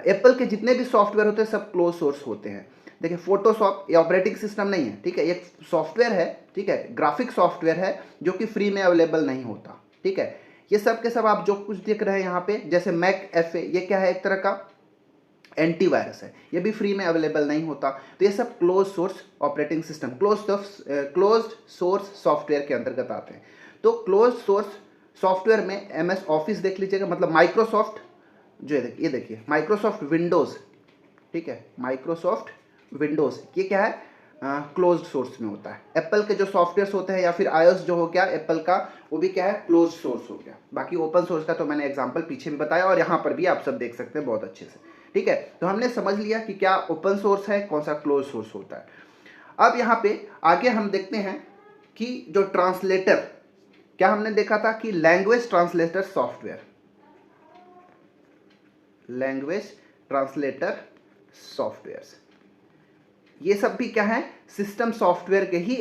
एप्पल के जितने भी सॉफ्टवेयर होते हैं सब क्लोज सोर्स होते हैं। देखिए फोटोशॉप ये ऑपरेटिंग सिस्टम नहीं है, ठीक है, एक सॉफ्टवेयर है, ठीक है, ग्राफिक सॉफ्टवेयर है जो कि फ्री में अवेलेबल नहीं होता, ठीक है। ये सब के सब आप जो कुछ देख रहे हैं यहाँ पे, जैसे मैक एफ, ये क्या है, एक तरह का एंटीवायरस है, ये भी फ्री में अवेलेबल नहीं होता। तो ये सब close source operating system, close source software के अंतर्गत आते हैं। तो क्लोज सोर्स सॉफ्टवेयर में MS ऑफिस देख लीजिएगा, मतलब माइक्रोसॉफ्ट जो है, ये देखिए माइक्रोसॉफ्ट विंडोज़, ठीक है, माइक्रोसॉफ्ट विंडोज़ ये क्या है, क्लोज्ड सोर्स में होता है। एप्पल के जो सॉफ्टवेयर्स होते हैं या फिर iOS जो हो गया एप्पल का, वो भी क्या है, क्लोज सोर्स हो गया। बाकी ओपन सोर्स का तो मैंने एग्जांपल पीछे भी बताया और यहाँ पर भी आप सब देख सकते हैं बहुत अच्छे से, ठीक है। तो हमने समझ लिया कि क्या ओपन सोर्स है, कौन सा क्लोज सोर्स होता है। अब यहाँ पे आगे हम देखते हैं कि जो ट्रांसलेटर, क्या हमने देखा था कि language translator software, language translator softwares, ये सब भी क्या है, सिस्टम सॉफ्टवेयर के ही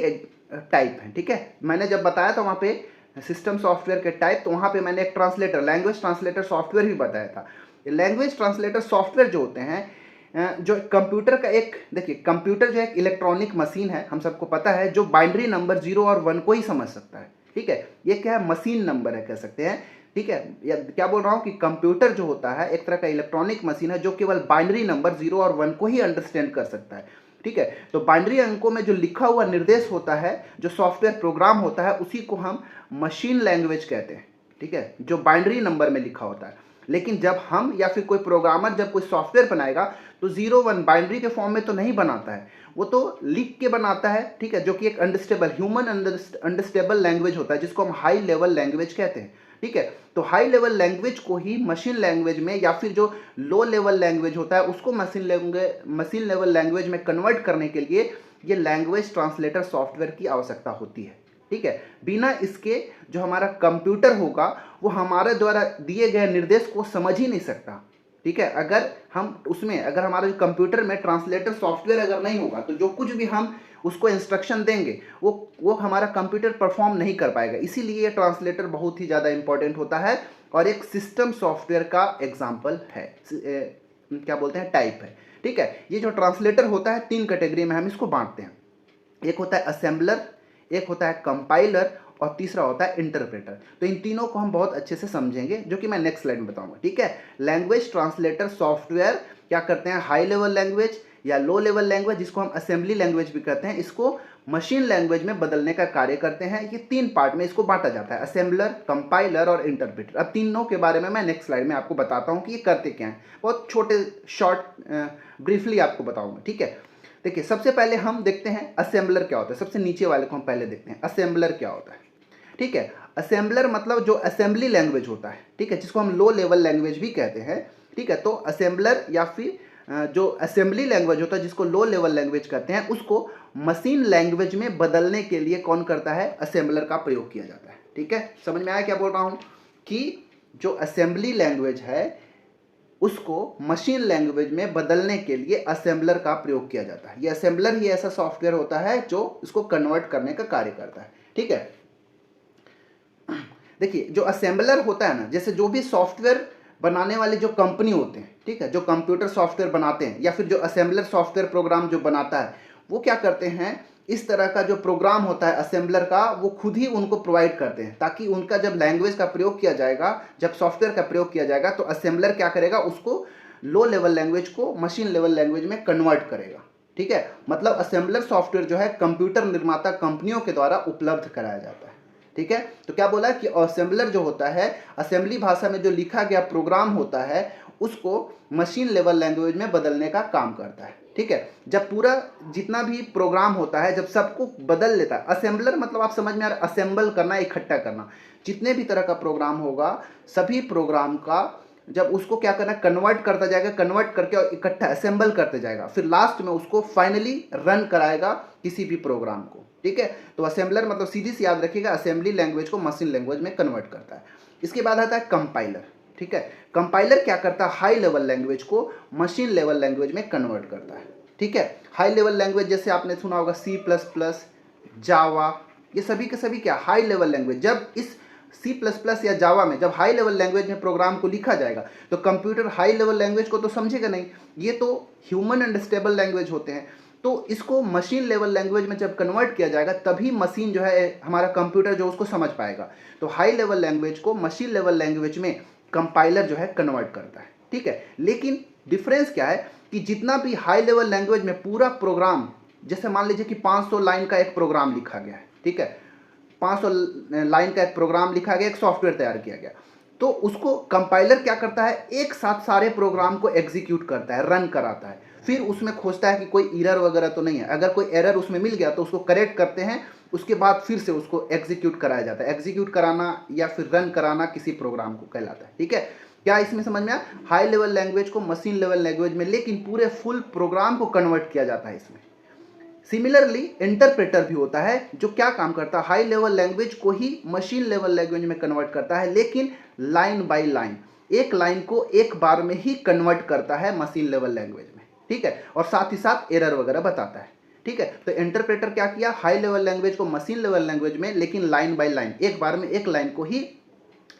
टाइप हैं, ठीक है। मैंने जब बताया था वहाँ पे सिस्टम सॉफ्टवेयर के टाइप, तो वहाँ पे मैंने एक ट्रांसलेटर, लैंग्वेज ट्रांसलेटर सॉफ्टवेयर भी बताया था। लैंग्वेज ट्रांसलेटर सॉफ्टवेयर जो होते हैं, जो कंप्यूटर का एक, देखिए कंप्यूटर जो एक इलेक्ट्रॉनिक मशीन है, हम सबको पता है, जो बाइनरी नंबर 0 और 1 को ही समझ सकता है, ठीक है। ये क्या है, मशीन नंबर है कह सकते हैं, ठीक है। या क्या बोल रहा हूँ कि कंप्यूटर जो होता है एक तरह का इलेक्ट्रॉनिक मशीन है जो केवल बाइनरी नंबर 0 और 1 को ही अंडरस्टैंड कर सकता है, ठीक है। तो बाइनरी अंकों में जो लिखा हुआ निर्देश होता है, जो सॉफ्टवेयर प्रोग्राम होता है, उसी को हम मशीन लैंग्वेज कहते हैं, ठीक है, जो बाइनरी नंबर में लिखा होता है। लेकिन जब हम या फिर कोई प्रोग्रामर जब कोई सॉफ्टवेयर बनाएगा तो 0 1 बाइनरी के फॉर्म में तो नहीं बनाता है, वो तो लिख के बनाता है, ठीक है, जो कि एक अंडरस्टेबल, ह्यूमन अंडरस्टेबल लैंग्वेज होता है, जिसको हम हाई लेवल लैंग्वेज कहते हैं, ठीक है। तो हाई लेवल लैंग्वेज को ही मशीन लैंग्वेज में, या फिर जो लो लेवल लैंग्वेज होता है उसको मशीन लेवल लैंग्वेज में कन्वर्ट करने के लिए ये लैंग्वेज ट्रांसलेटर सॉफ्टवेयर की आवश्यकता होती है, ठीक है। बिना इसके जो हमारा कंप्यूटर होगा वो हमारे द्वारा दिए गए निर्देश को समझ ही नहीं सकता, ठीक है। अगर हम उसमें, अगर हमारे कंप्यूटर में ट्रांसलेटर सॉफ्टवेयर अगर नहीं होगा तो जो कुछ भी हम उसको इंस्ट्रक्शन देंगे वो हमारा कंप्यूटर परफॉर्म नहीं कर पाएगा। इसीलिए ये ट्रांसलेटर बहुत ही ज़्यादा इंपॉर्टेंट होता है और एक सिस्टम सॉफ्टवेयर का एग्जाम्पल है, क्या बोलते हैं, टाइप है, ठीक है। ये जो ट्रांसलेटर होता है 3 कैटेगरी में हम इसको बांटते हैं। एक होता है असेंबलर, एक होता है कंपाइलर और तीसरा होता है इंटरप्रेटर। तो इन तीनों को हम बहुत अच्छे से समझेंगे, जो कि मैं नेक्स्ट स्लाइड में बताऊंगा, ठीक है। लैंग्वेज ट्रांसलेटर सॉफ्टवेयर क्या करते हैं, हाई लेवल लैंग्वेज या लो लेवल लैंग्वेज, जिसको हम असेंबली लैंग्वेज भी कहते हैं, इसको मशीन लैंग्वेज में बदलने का कार्य करते हैं। ये 3 पार्ट में इसको बांटा जाता है, असेंबलर, कंपाइलर और इंटरप्रेटर। अब तीनों के बारे में मैं नेक्स्ट स्लाइड में आपको बताता हूँ कि ये करते क्या हैं, बहुत छोटे शॉर्ट ब्रीफली आपको बताऊँगा, ठीक है। देखिए सबसे पहले हम देखते हैं असेंबलर क्या होता है, सबसे नीचे वाले को हम पहले देखते हैं, असेंबलर क्या होता है, ठीक है। असेंबलर मतलब जो असेंबली लैंग्वेज होता है, ठीक है, जिसको हम लो लेवल लैंग्वेज भी कहते हैं, ठीक है। तो असेंबलर या फिर जो असेंबली लैंग्वेज होता है जिसको लो लेवल लैंग्वेज कहते हैं, उसको मशीन लैंग्वेज में बदलने के लिए कौन करता है, असेंबलर का प्रयोग किया जाता है, ठीक है। समझ में आया क्या बोल रहा हूँ, कि जो असेंबली लैंग्वेज है उसको मशीन लैंग्वेज में बदलने के लिए असेंबलर का प्रयोग किया जाता है। ये असेंबलर ही ऐसा सॉफ्टवेयर होता है जो इसको कन्वर्ट करने का कार्य करता है, ठीक है। देखिए जो असेंबलर होता है ना, जैसे जो भी सॉफ्टवेयर बनाने वाली जो कंपनी होते हैं, ठीक है, जो कंप्यूटर सॉफ्टवेयर बनाते हैं या फिर जो असेंबलर सॉफ्टवेयर प्रोग्राम जो बनाता है, वो क्या करते हैं, इस तरह का जो प्रोग्राम होता है असेंबलर का, वो खुद ही उनको प्रोवाइड करते हैं, ताकि उनका जब लैंग्वेज का प्रयोग किया जाएगा, जब सॉफ्टवेयर का प्रयोग किया जाएगा, तो असेंबलर क्या करेगा, उसको लो लेवल लैंग्वेज को मशीन लेवल लैंग्वेज में कन्वर्ट करेगा, ठीक है। मतलब असेंबलर सॉफ्टवेयर जो है कंप्यूटर निर्माता कंपनियों के द्वारा उपलब्ध कराया जाता है, ठीक है। तो क्या बोला कि असेंबलर जो होता है, असेंबली भाषा में जो लिखा गया प्रोग्राम होता है उसको मशीन लेवल लैंग्वेज में बदलने का काम करता है, ठीक है। जब पूरा जितना भी प्रोग्राम होता है जब सबको बदल लेता है, असेंबलर मतलब आप समझ में आ रहा है, असेंबल करना, इकट्ठा करना, जितने भी तरह का प्रोग्राम होगा सभी प्रोग्राम का जब उसको क्या करना, कन्वर्ट करता जाएगा, कन्वर्ट करके और इकट्ठा असेंबल करते जाएगा, फिर लास्ट में उसको फाइनली रन कराएगा किसी भी प्रोग्राम को, ठीक है। तो असेंबलर मतलब सीधी सी याद रखिएगा, असेंबली लैंग्वेज को मशीन लैंग्वेज में कन्वर्ट करता है। इसके बाद आता है कंपाइलर, ठीक है। कंपाइलर क्या करता है, हाई लेवल लैंग्वेज को मशीन लेवल लैंग्वेज में कन्वर्ट करता है, ठीक है। हाई लेवल लैंग्वेज जैसे आपने सुना होगा C++, जावा, ये सभी के सभी क्या, हाई लेवल लैंग्वेज। जब इस C++ या जावा में जब हाई लेवल लैंग्वेज में प्रोग्राम को लिखा जाएगा तो कंप्यूटर हाई लेवल लैंग्वेज को तो समझेगा नहीं, ये तो ह्यूमन अंडरस्टेबल लैंग्वेज होते हैं, तो इसको मशीन लेवल लैंग्वेज में जब कन्वर्ट किया जाएगा तभी मशीन जो है हमारा कंप्यूटर जो उसको समझ पाएगा। तो हाई लेवल लैंग्वेज को मशीन लेवल लैंग्वेज में कंपाइलर जो है कन्वर्ट करता है, ठीक है। लेकिन डिफरेंस क्या है कि जितना भी हाई लेवल लैंग्वेज में पूरा प्रोग्राम, जैसे मान लीजिए कि 500 लाइन का एक प्रोग्राम लिखा गया है, ठीक है, 500 लाइन का एक प्रोग्राम लिखा गया, एक सॉफ्टवेयर तैयार किया गया, तो उसको कंपाइलर क्या करता है, एक साथ सारे प्रोग्राम को एग्जीक्यूट करता है, रन कराता है, फिर उसमें खोजता है कि कोई एरर वगैरह तो नहीं है। अगर कोई एरर उसमें मिल गया तो उसको करेक्ट करते हैं, उसके बाद फिर से उसको एग्जीक्यूट कराया जाता है। एग्जीक्यूट कराना या फिर रन कराना किसी प्रोग्राम को कहलाता है, ठीक है। क्या इसमें समझ में आया? हाई लेवल लैंग्वेज को मशीन लेवल लैंग्वेज में, लेकिन पूरे फुल प्रोग्राम को कन्वर्ट किया जाता है इसमें। सिमिलरली इंटरप्रेटर भी होता है जो क्या काम करता है, हाई लेवल लैंग्वेज को ही मशीन लेवल लैंग्वेज में कन्वर्ट करता है, लेकिन लाइन बाय लाइन, एक लाइन को एक बार में ही कन्वर्ट करता है मशीन लेवल लैंग्वेज में, ठीक है, और साथ ही साथ एरर वगैरह बताता है, ठीक है। तो इंटरप्रेटर क्या किया, हाई लेवल लैंग्वेज को मशीन लेवल लैंग्वेज में, लेकिन लाइन बाय लाइन, एक बार में एक लाइन को ही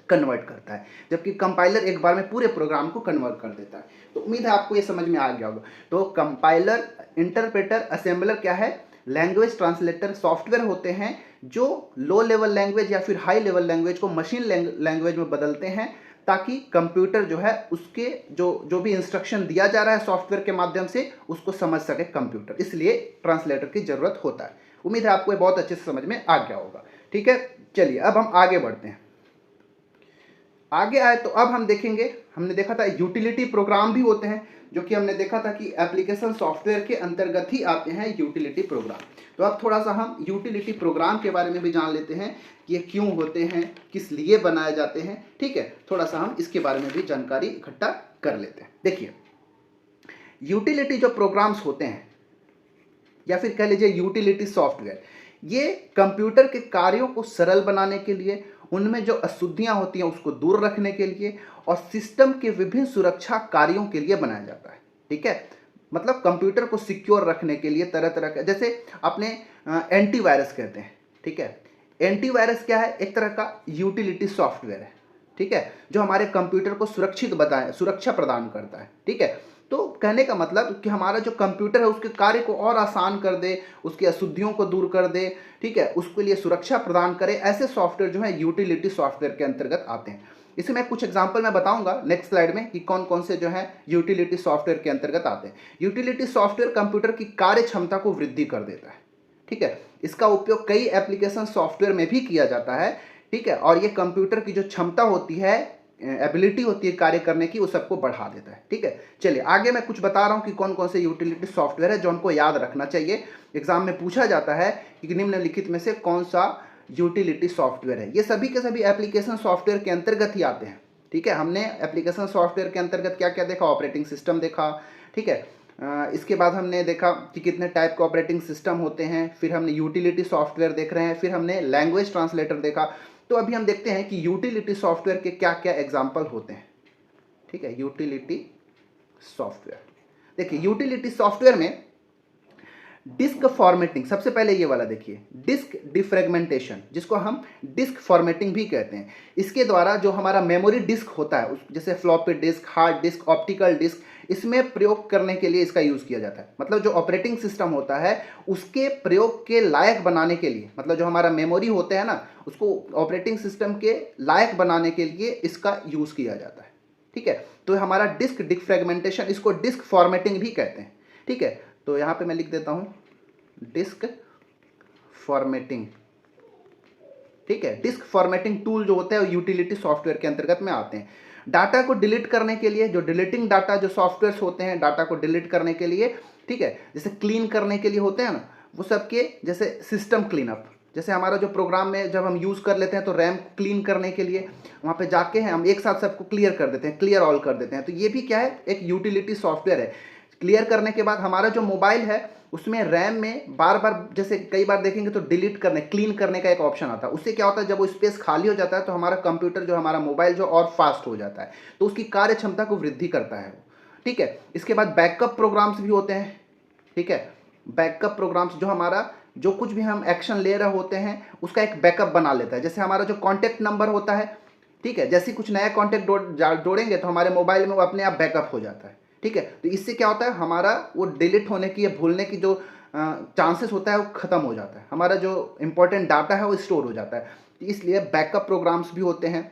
कन्वर्ट करता है, जबकि कंपाइलर एक बार में पूरे प्रोग्राम को कन्वर्ट कर देता है। तो उम्मीद है आपको ये समझ में आ गया होगा। तो कंपाइलर, इंटरप्रेटर, असेंबलर क्या है, लैंग्वेज ट्रांसलेटर सॉफ्टवेयर होते हैं जो लो लेवल लैंग्वेज या फिर हाई लेवल लैंग्वेज को मशीन लैंग्वेज में बदलते हैं, ताकि कंप्यूटर जो है उसके जो भी इंस्ट्रक्शन दिया जा रहा है सॉफ्टवेयर के माध्यम से उसको समझ सके कंप्यूटर, इसलिए ट्रांसलेटर की जरूरत होता है। उम्मीद है आपको ये बहुत अच्छे से समझ में आ गया होगा, ठीक है। चलिए अब हम आगे बढ़ते हैं। आगे आए तो अब हम देखेंगे, हमने देखा था यूटिलिटी प्रोग्राम भी होते हैं, जो कि हमने देखा था कि एप्लीकेशन सॉफ्टवेयर के अंतर्गत ही आते हैं यूटिलिटी प्रोग्राम। तो अब थोड़ा सा हम यूटिलिटी प्रोग्राम के बारे में भी जान लेते हैं कि ये क्यों होते हैं, किस लिए बनाए जाते हैं, ठीक है। थोड़ा सा हम इसके बारे में भी जानकारी इकट्ठा कर लेते हैं। देखिए, यूटिलिटी जो प्रोग्राम्स होते हैं या फिर कह लीजिए यूटिलिटी सॉफ्टवेयर, ये कंप्यूटर के कार्यों को सरल बनाने के लिए, उनमें जो अशुद्धियां होती हैं उसको दूर रखने के लिए और सिस्टम के विभिन्न सुरक्षा कार्यों के लिए बनाया जाता है, ठीक है। मतलब कंप्यूटर को सिक्योर रखने के लिए तरह तरह का, जैसे आपने एंटीवायरस कहते हैं, ठीक है। एंटीवायरस क्या है, एक तरह का यूटिलिटी सॉफ्टवेयर है, ठीक है, जो हमारे कंप्यूटर को सुरक्षा प्रदान करता है, ठीक है। तो कहने का मतलब कि हमारा जो कंप्यूटर है उसके कार्य को और आसान कर दे, उसकी अशुद्धियों को दूर कर दे, ठीक है, उसके लिए सुरक्षा प्रदान करे, ऐसे सॉफ्टवेयर जो है यूटिलिटी सॉफ्टवेयर के अंतर्गत आते हैं। इसे मैं कुछ एग्जांपल मैं बताऊंगा नेक्स्ट स्लाइड में कि कौन कौन से जो है यूटिलिटी सॉफ्टवेयर के अंतर्गत आते हैं। यूटिलिटी सॉफ्टवेयर कंप्यूटर की कार्य क्षमता को वृद्धि कर देता है, ठीक है। इसका उपयोग कई एप्लीकेशन सॉफ्टवेयर में भी किया जाता है, ठीक है, और ये कंप्यूटर की जो क्षमता होती है, एबिलिटी होती है कार्य करने की, वो सबको बढ़ा देता है, ठीक है। चलिए आगे मैं कुछ बता रहा हूँ कि कौन कौन से यूटिलिटी सॉफ्टवेयर है जो हमको याद रखना चाहिए। एग्जाम में पूछा जाता है कि निम्नलिखित में से कौन सा यूटिलिटी सॉफ्टवेयर है। ये सभी के सभी एप्लीकेशन सॉफ्टवेयर के अंतर्गत ही आते हैं, ठीक है। हमने एप्लीकेशन सॉफ्टवेयर के अंतर्गत क्या क्या देखा, ऑपरेटिंग सिस्टम देखा, ठीक है। इसके बाद हमने देखा कि कितने टाइप के ऑपरेटिंग सिस्टम होते हैं, फिर हमने यूटिलिटी सॉफ्टवेयर देख रहे हैं, फिर हमने लैंग्वेज ट्रांसलेटर देखा। तो अभी हम देखते हैं कि यूटिलिटी सॉफ्टवेयर के क्या क्या एग्जाम्पल होते हैं, ठीक है। यूटिलिटी सॉफ्टवेयर, देखिए यूटिलिटी सॉफ्टवेयर में डिस्क फॉर्मेटिंग, सबसे पहले ये वाला देखिए, डिस्क डिफ्रेगमेंटेशन, जिसको हम डिस्क फॉर्मेटिंग भी कहते हैं। इसके द्वारा जो हमारा मेमोरी डिस्क होता है, जैसे floppy disk, hard disk, optical disk, इसमें प्रयोग करने के लिए इसका यूज़ किया जाता है। मतलब जो ऑपरेटिंग सिस्टम होता है उसके प्रयोग के लायक बनाने के लिए, मतलब जो हमारा मेमोरी होते हैं ना, उसको ऑपरेटिंग सिस्टम के लायक बनाने के लिए इसका यूज़ किया जाता है, ठीक है। तो हमारा डिस्क डिफ्रेगमेंटेशन, इसको डिस्क फॉर्मेटिंग भी कहते हैं, ठीक है। तो यहाँ पे मैं लिख देता हूँ डिस्क फॉर्मेटिंग, ठीक है। डिस्क फॉर्मेटिंग टूल जो होते हैं यूटिलिटी सॉफ्टवेयर के अंतर्गत में आते हैं। डाटा को डिलीट करने के लिए, जो डिलीटिंग डाटा जो सॉफ्टवेयर्स होते हैं डाटा को डिलीट करने के लिए, ठीक है, जैसे क्लीन करने के लिए होते हैं ना, वो सबके जैसे सिस्टम क्लीनअप, जैसे हमारा जो प्रोग्राम में जब हम यूज़ कर लेते हैं तो रैम क्लीन करने के लिए वहाँ पे जाके हम एक साथ सबको क्लियर कर देते हैं, क्लियर ऑल कर देते हैं। तो ये भी क्या है, एक यूटिलिटी सॉफ्टवेयर है। क्लियर करने के बाद हमारा जो मोबाइल है उसमें रैम में बार बार, जैसे कई बार देखेंगे तो डिलीट करने, क्लीन करने का एक ऑप्शन आता है। उससे क्या होता है, जब वो स्पेस खाली हो जाता है तो हमारा कंप्यूटर जो, हमारा मोबाइल जो और फास्ट हो जाता है, तो उसकी कार्य क्षमता को वृद्धि करता है वो, ठीक है। इसके बाद बैकअप प्रोग्राम्स भी होते हैं, ठीक है। बैकअप प्रोग्राम्स जो हमारा जो कुछ भी हम एक्शन ले रहे होते हैं उसका एक बैकअप बना लेता है। जैसे हमारा जो कॉन्टैक्ट नंबर होता है, ठीक है, जैसे कुछ नया कॉन्टैक्ट जोड़ेंगे तो हमारे मोबाइल में वो अपने आप बैकअप हो जाता है, ठीक है। तो इससे क्या होता है, हमारा वो डिलीट होने की या भूलने की जो चांसेस होता है वो ख़त्म हो जाता है, हमारा जो इंपॉर्टेंट डाटा है वो स्टोर हो जाता है। तो इसलिए बैकअप प्रोग्राम्स भी होते हैं,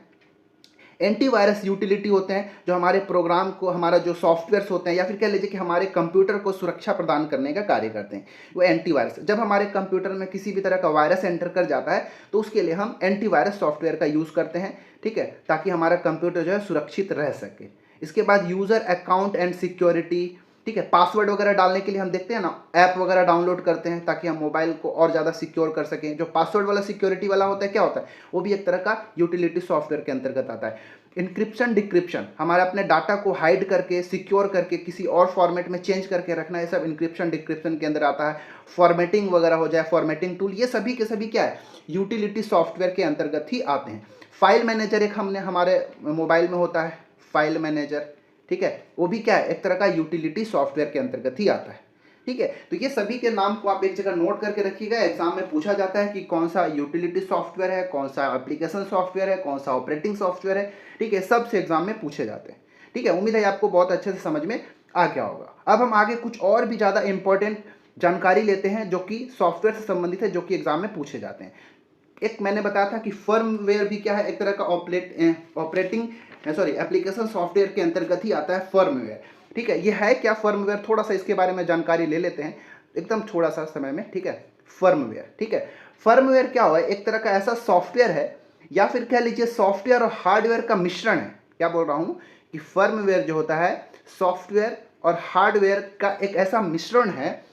एंटीवायरस यूटिलिटी होते हैं जो हमारे प्रोग्राम को, हमारा जो सॉफ्टवेयर्स होते हैं या फिर कह लीजिए कि हमारे कंप्यूटर को सुरक्षा प्रदान करने का कार्य करते हैं, वो एंटीवायरस। जब हमारे कंप्यूटर में किसी भी तरह का वायरस एंटर कर जाता है तो उसके लिए हम एंटीवायरस सॉफ्टवेयर का यूज़ करते हैं, ठीक है, ताकि हमारा कंप्यूटर जो है सुरक्षित रह सके। इसके बाद यूज़र अकाउंट एंड सिक्योरिटी, ठीक है, पासवर्ड वगैरह डालने के लिए हम देखते हैं ना ऐप वगैरह डाउनलोड करते हैं ताकि हम मोबाइल को और ज़्यादा सिक्योर कर सकें। जो पासवर्ड वाला सिक्योरिटी वाला होता है क्या होता है, वो भी एक तरह का यूटिलिटी सॉफ्टवेयर के अंतर्गत आता है। इंक्रिप्शन डिक्रिप्शन, हमारे अपने डाटा को हाइड करके, सिक्योर करके, किसी और फॉर्मेट में चेंज करके रखना, ये सब इंक्रिप्शन डिक्रिप्शन के अंदर आता है। फॉर्मेटिंग वगैरह हो जाए, फॉर्मेटिंग टूल, ये सभी के सभी क्या है, यूटिलिटी सॉफ्टवेयर के अंतर्गत ही आते हैं। फाइल मैनेजर एक हमने हमारे मोबाइल में होता है, फाइल मैनेजर, ठीक है, वो भी क्या है, एक तरह का यूटिलिटी सॉफ्टवेयर के अंतर्गत ही आता है, ठीक है। तो ये सभी के नाम को आप एक जगह नोट करके रखिएगा, एग्जाम में पूछा जाता है कि कौन सा यूटिलिटी सॉफ्टवेयर है, कौन सा एप्लीकेशन सॉफ्टवेयर है, कौन सा ऑपरेटिंग सॉफ्टवेयर है, ठीक है, सबसे एग्जाम में पूछे जाते हैं, ठीक है। उम्मीद है आपको बहुत अच्छे से समझ में आ गया होगा। अब हम आगे कुछ और भी ज़्यादा इंपॉर्टेंट जानकारी लेते हैं जो कि सॉफ्टवेयर से संबंधित है, जो कि एग्जाम में पूछे जाते हैं। एक मैंने बताया था कि फर्मवेयर भी क्या है, एक तरह का ऑपरेटिंग एप्लीकेशन सॉफ्टवेयर के अंतर्गत ही आता है फर्मवेयर, ठीक है। ये है क्या फर्मवेयर, थोड़ा सा इसके बारे में जानकारी ले लेते हैं एकदम थोड़ा सा समय में, ठीक है। फर्मवेयर, ठीक है, फर्मवेयर क्या हुआ है, एक तरह का ऐसा सॉफ्टवेयर है या फिर कह लीजिए सॉफ्टवेयर और हार्डवेयर का मिश्रण है। क्या बोल रहा हूँ कि फर्मवेयर जो होता है सॉफ्टवेयर और हार्डवेयर का एक ऐसा मिश्रण है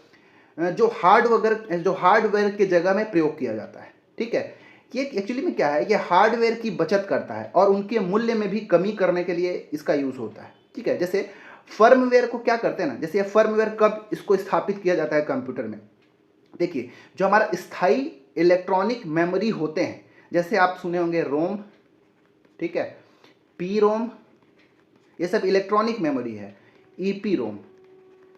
जो हार्डवेयर की जगह में प्रयोग किया जाता है, ठीक है। ये एक्चुअली में क्या है, ये हार्डवेयर की बचत करता है और उनके मूल्य में भी कमी करने के लिए इसका यूज़ होता है, ठीक है। जैसे फर्मवेयर को क्या करते हैं ना, जैसे ये फर्मवेयर कब इसको स्थापित किया जाता है कंप्यूटर में, देखिए जो हमारा स्थायी इलेक्ट्रॉनिक मेमोरी होते हैं, जैसे आप सुने होंगे रोम, ठीक है, पी रोम, ये सब इलेक्ट्रॉनिक मेमोरी है, ईपी रोम,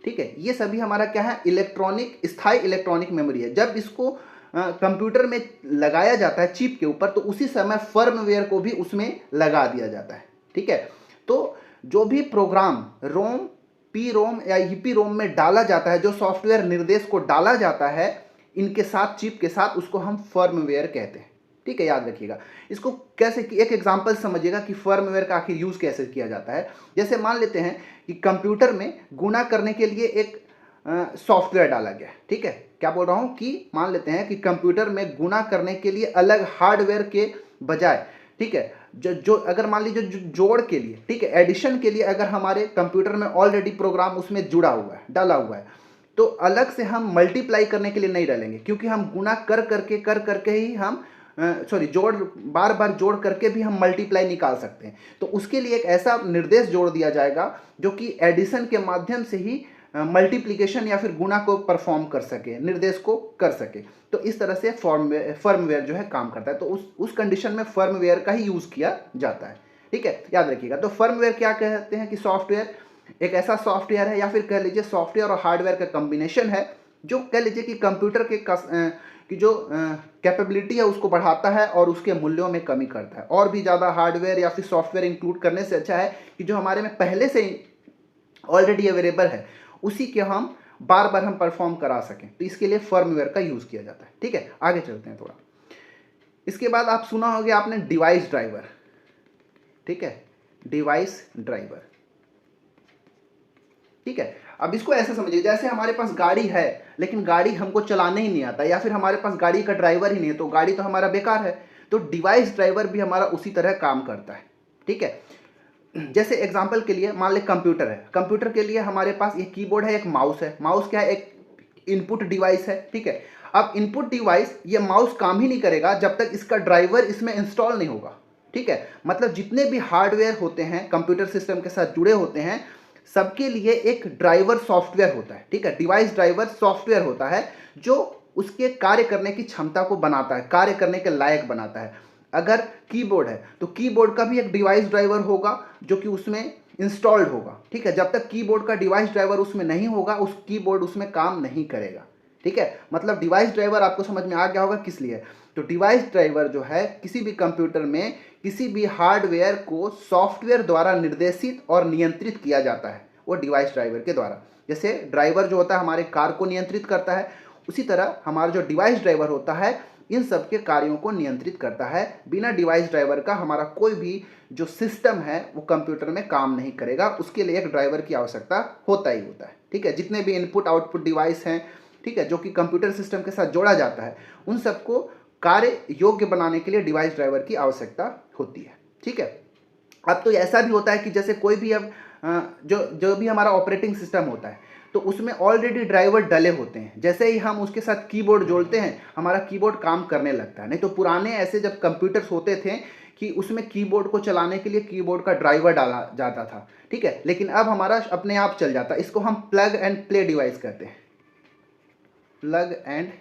ठीक है, ये सभी हमारा क्या है, इलेक्ट्रॉनिक, स्थायी इलेक्ट्रॉनिक मेमोरी है। जब इसको कंप्यूटर में लगाया जाता है चिप के ऊपर, तो उसी समय फर्मवेयर को भी उसमें लगा दिया जाता है, ठीक है। तो जो भी प्रोग्राम रोम, पी रोम या ईपी रोम में डाला जाता है, जो सॉफ्टवेयर निर्देश को डाला जाता है इनके साथ, चिप के साथ, उसको हम फर्मवेयर कहते हैं, ठीक है, याद रखिएगा इसको। कैसे कि एक एग्जांपल समझिएगा कि फर्मवेयर का आखिर यूज़ कैसे किया जाता है। जैसे मान लेते हैं कि कंप्यूटर में गुणा करने के लिए एक सॉफ्टवेयर डाला गया, ठीक है। क्या बोल रहा हूँ कि मान लेते हैं कि कंप्यूटर में गुणा करने के लिए अलग हार्डवेयर के बजाय, ठीक है, जो अगर मान लीजिए जो जोड़ के लिए, ठीक है, एडिशन के लिए अगर हमारे कंप्यूटर में ऑलरेडी प्रोग्राम उसमें जुड़ा हुआ है, डाला हुआ है, तो अलग से हम मल्टीप्लाई करने के लिए नहीं डालेंगे, क्योंकि हम गुणा कर करके ही हम जोड़, बार बार जोड़ करके भी हम मल्टीप्लाई निकाल सकते हैं। तो उसके लिए एक ऐसा निर्देश जोड़ दिया जाएगा जो कि एडिशन के माध्यम से ही मल्टीप्लिकेशन या फिर गुणा को परफॉर्म कर सके, निर्देश को कर सके। तो इस तरह से फर्मवेयर जो है काम करता है। तो उस कंडीशन में फर्मवेयर का ही यूज़ किया जाता है, ठीक है, याद रखिएगा। तो फर्मवेयर क्या कहते हैं कि सॉफ्टवेयर, एक ऐसा सॉफ्टवेयर है या फिर कह लीजिए सॉफ्टवेयर और हार्डवेयर का कॉम्बिनेशन है जो कह लीजिए कि कंप्यूटर की जो कैपेबिलिटी है उसको बढ़ाता है और उसके मूल्यों में कमी करता है। और भी ज़्यादा हार्डवेयर या फिर सॉफ्टवेयर इंक्लूड करने से अच्छा है कि जो हमारे में पहले से ऑलरेडी अवेलेबल है उसी के हम बार बार हम परफॉर्म करा सकें। तो इसके लिए फर्मवेयर का यूज़ किया जाता है, ठीक है। आगे चलते हैं थोड़ा। इसके बाद आप सुना होगा आपने डिवाइस ड्राइवर, ठीक है, डिवाइस ड्राइवर, ठीक है। अब इसको ऐसे समझिए जैसे हमारे पास गाड़ी है लेकिन गाड़ी हमको चलाने ही नहीं आता, या फिर हमारे पास गाड़ी का ड्राइवर ही नहीं है, तो गाड़ी तो हमारा बेकार है। तो डिवाइस ड्राइवर भी हमारा उसी तरह काम करता है, ठीक है। जैसे एग्जांपल के लिए मान ले कंप्यूटर है, कंप्यूटर के लिए हमारे पास एक कीबोर्ड है, एक माउस है। माउस क्या है, एक इनपुट डिवाइस है, ठीक है। अब इनपुट डिवाइस, ये माउस काम ही नहीं करेगा जब तक इसका ड्राइवर इसमें इंस्टॉल नहीं होगा, ठीक है। मतलब जितने भी हार्डवेयर होते हैं कंप्यूटर सिस्टम के साथ जुड़े होते हैं, सबके लिए एक ड्राइवर सॉफ्टवेयर होता है, ठीक है। डिवाइस ड्राइवर सॉफ्टवेयर होता है जो उसके कार्य करने की क्षमता को बनाता है, कार्य करने के लायक बनाता है। अगर कीबोर्ड है तो कीबोर्ड का भी एक डिवाइस ड्राइवर होगा जो कि उसमें इंस्टॉल्ड होगा, ठीक है। जब तक कीबोर्ड का डिवाइस ड्राइवर उसमें नहीं होगा, उस कीबोर्ड उसमें काम नहीं करेगा, ठीक है। मतलब डिवाइस ड्राइवर आपको समझ में आ गया होगा किस लिए। तो डिवाइस ड्राइवर जो है किसी भी कंप्यूटर में किसी भी हार्डवेयर को सॉफ्टवेयर द्वारा निर्देशित और नियंत्रित किया जाता है, वो डिवाइस ड्राइवर के द्वारा। जैसे ड्राइवर जो होता है हमारे कार को नियंत्रित करता है, उसी तरह हमारा जो डिवाइस ड्राइवर होता है इन सब के कार्यों को नियंत्रित करता है। बिना डिवाइस ड्राइवर का हमारा कोई भी जो सिस्टम है वो कंप्यूटर में काम नहीं करेगा, उसके लिए एक ड्राइवर की आवश्यकता होता ही होता है। ठीक है, जितने भी इनपुट आउटपुट डिवाइस हैं, ठीक है, जो कि कंप्यूटर सिस्टम के साथ जोड़ा जाता है, उन सबको कार्य योग्य बनाने के लिए डिवाइस ड्राइवर की आवश्यकता होती है। ठीक है, अब तो ऐसा भी होता है कि जैसे कोई भी अब जो भी हमारा ऑपरेटिंग सिस्टम होता है तो उसमें ऑलरेडी ड्राइवर डले होते हैं। जैसे ही हम उसके साथ कीबोर्ड जोड़ते हैं हमारा कीबोर्ड काम करने लगता है। नहीं तो पुराने ऐसे जब कंप्यूटर्स होते थे कि उसमें कीबोर्ड को चलाने के लिए कीबोर्ड का ड्राइवर डाला जाता था। ठीक है, लेकिन अब हमारा अपने आप चल जाता है। इसको हम प्लग एंड प्ले डिवाइस कहते हैं, प्लग एंड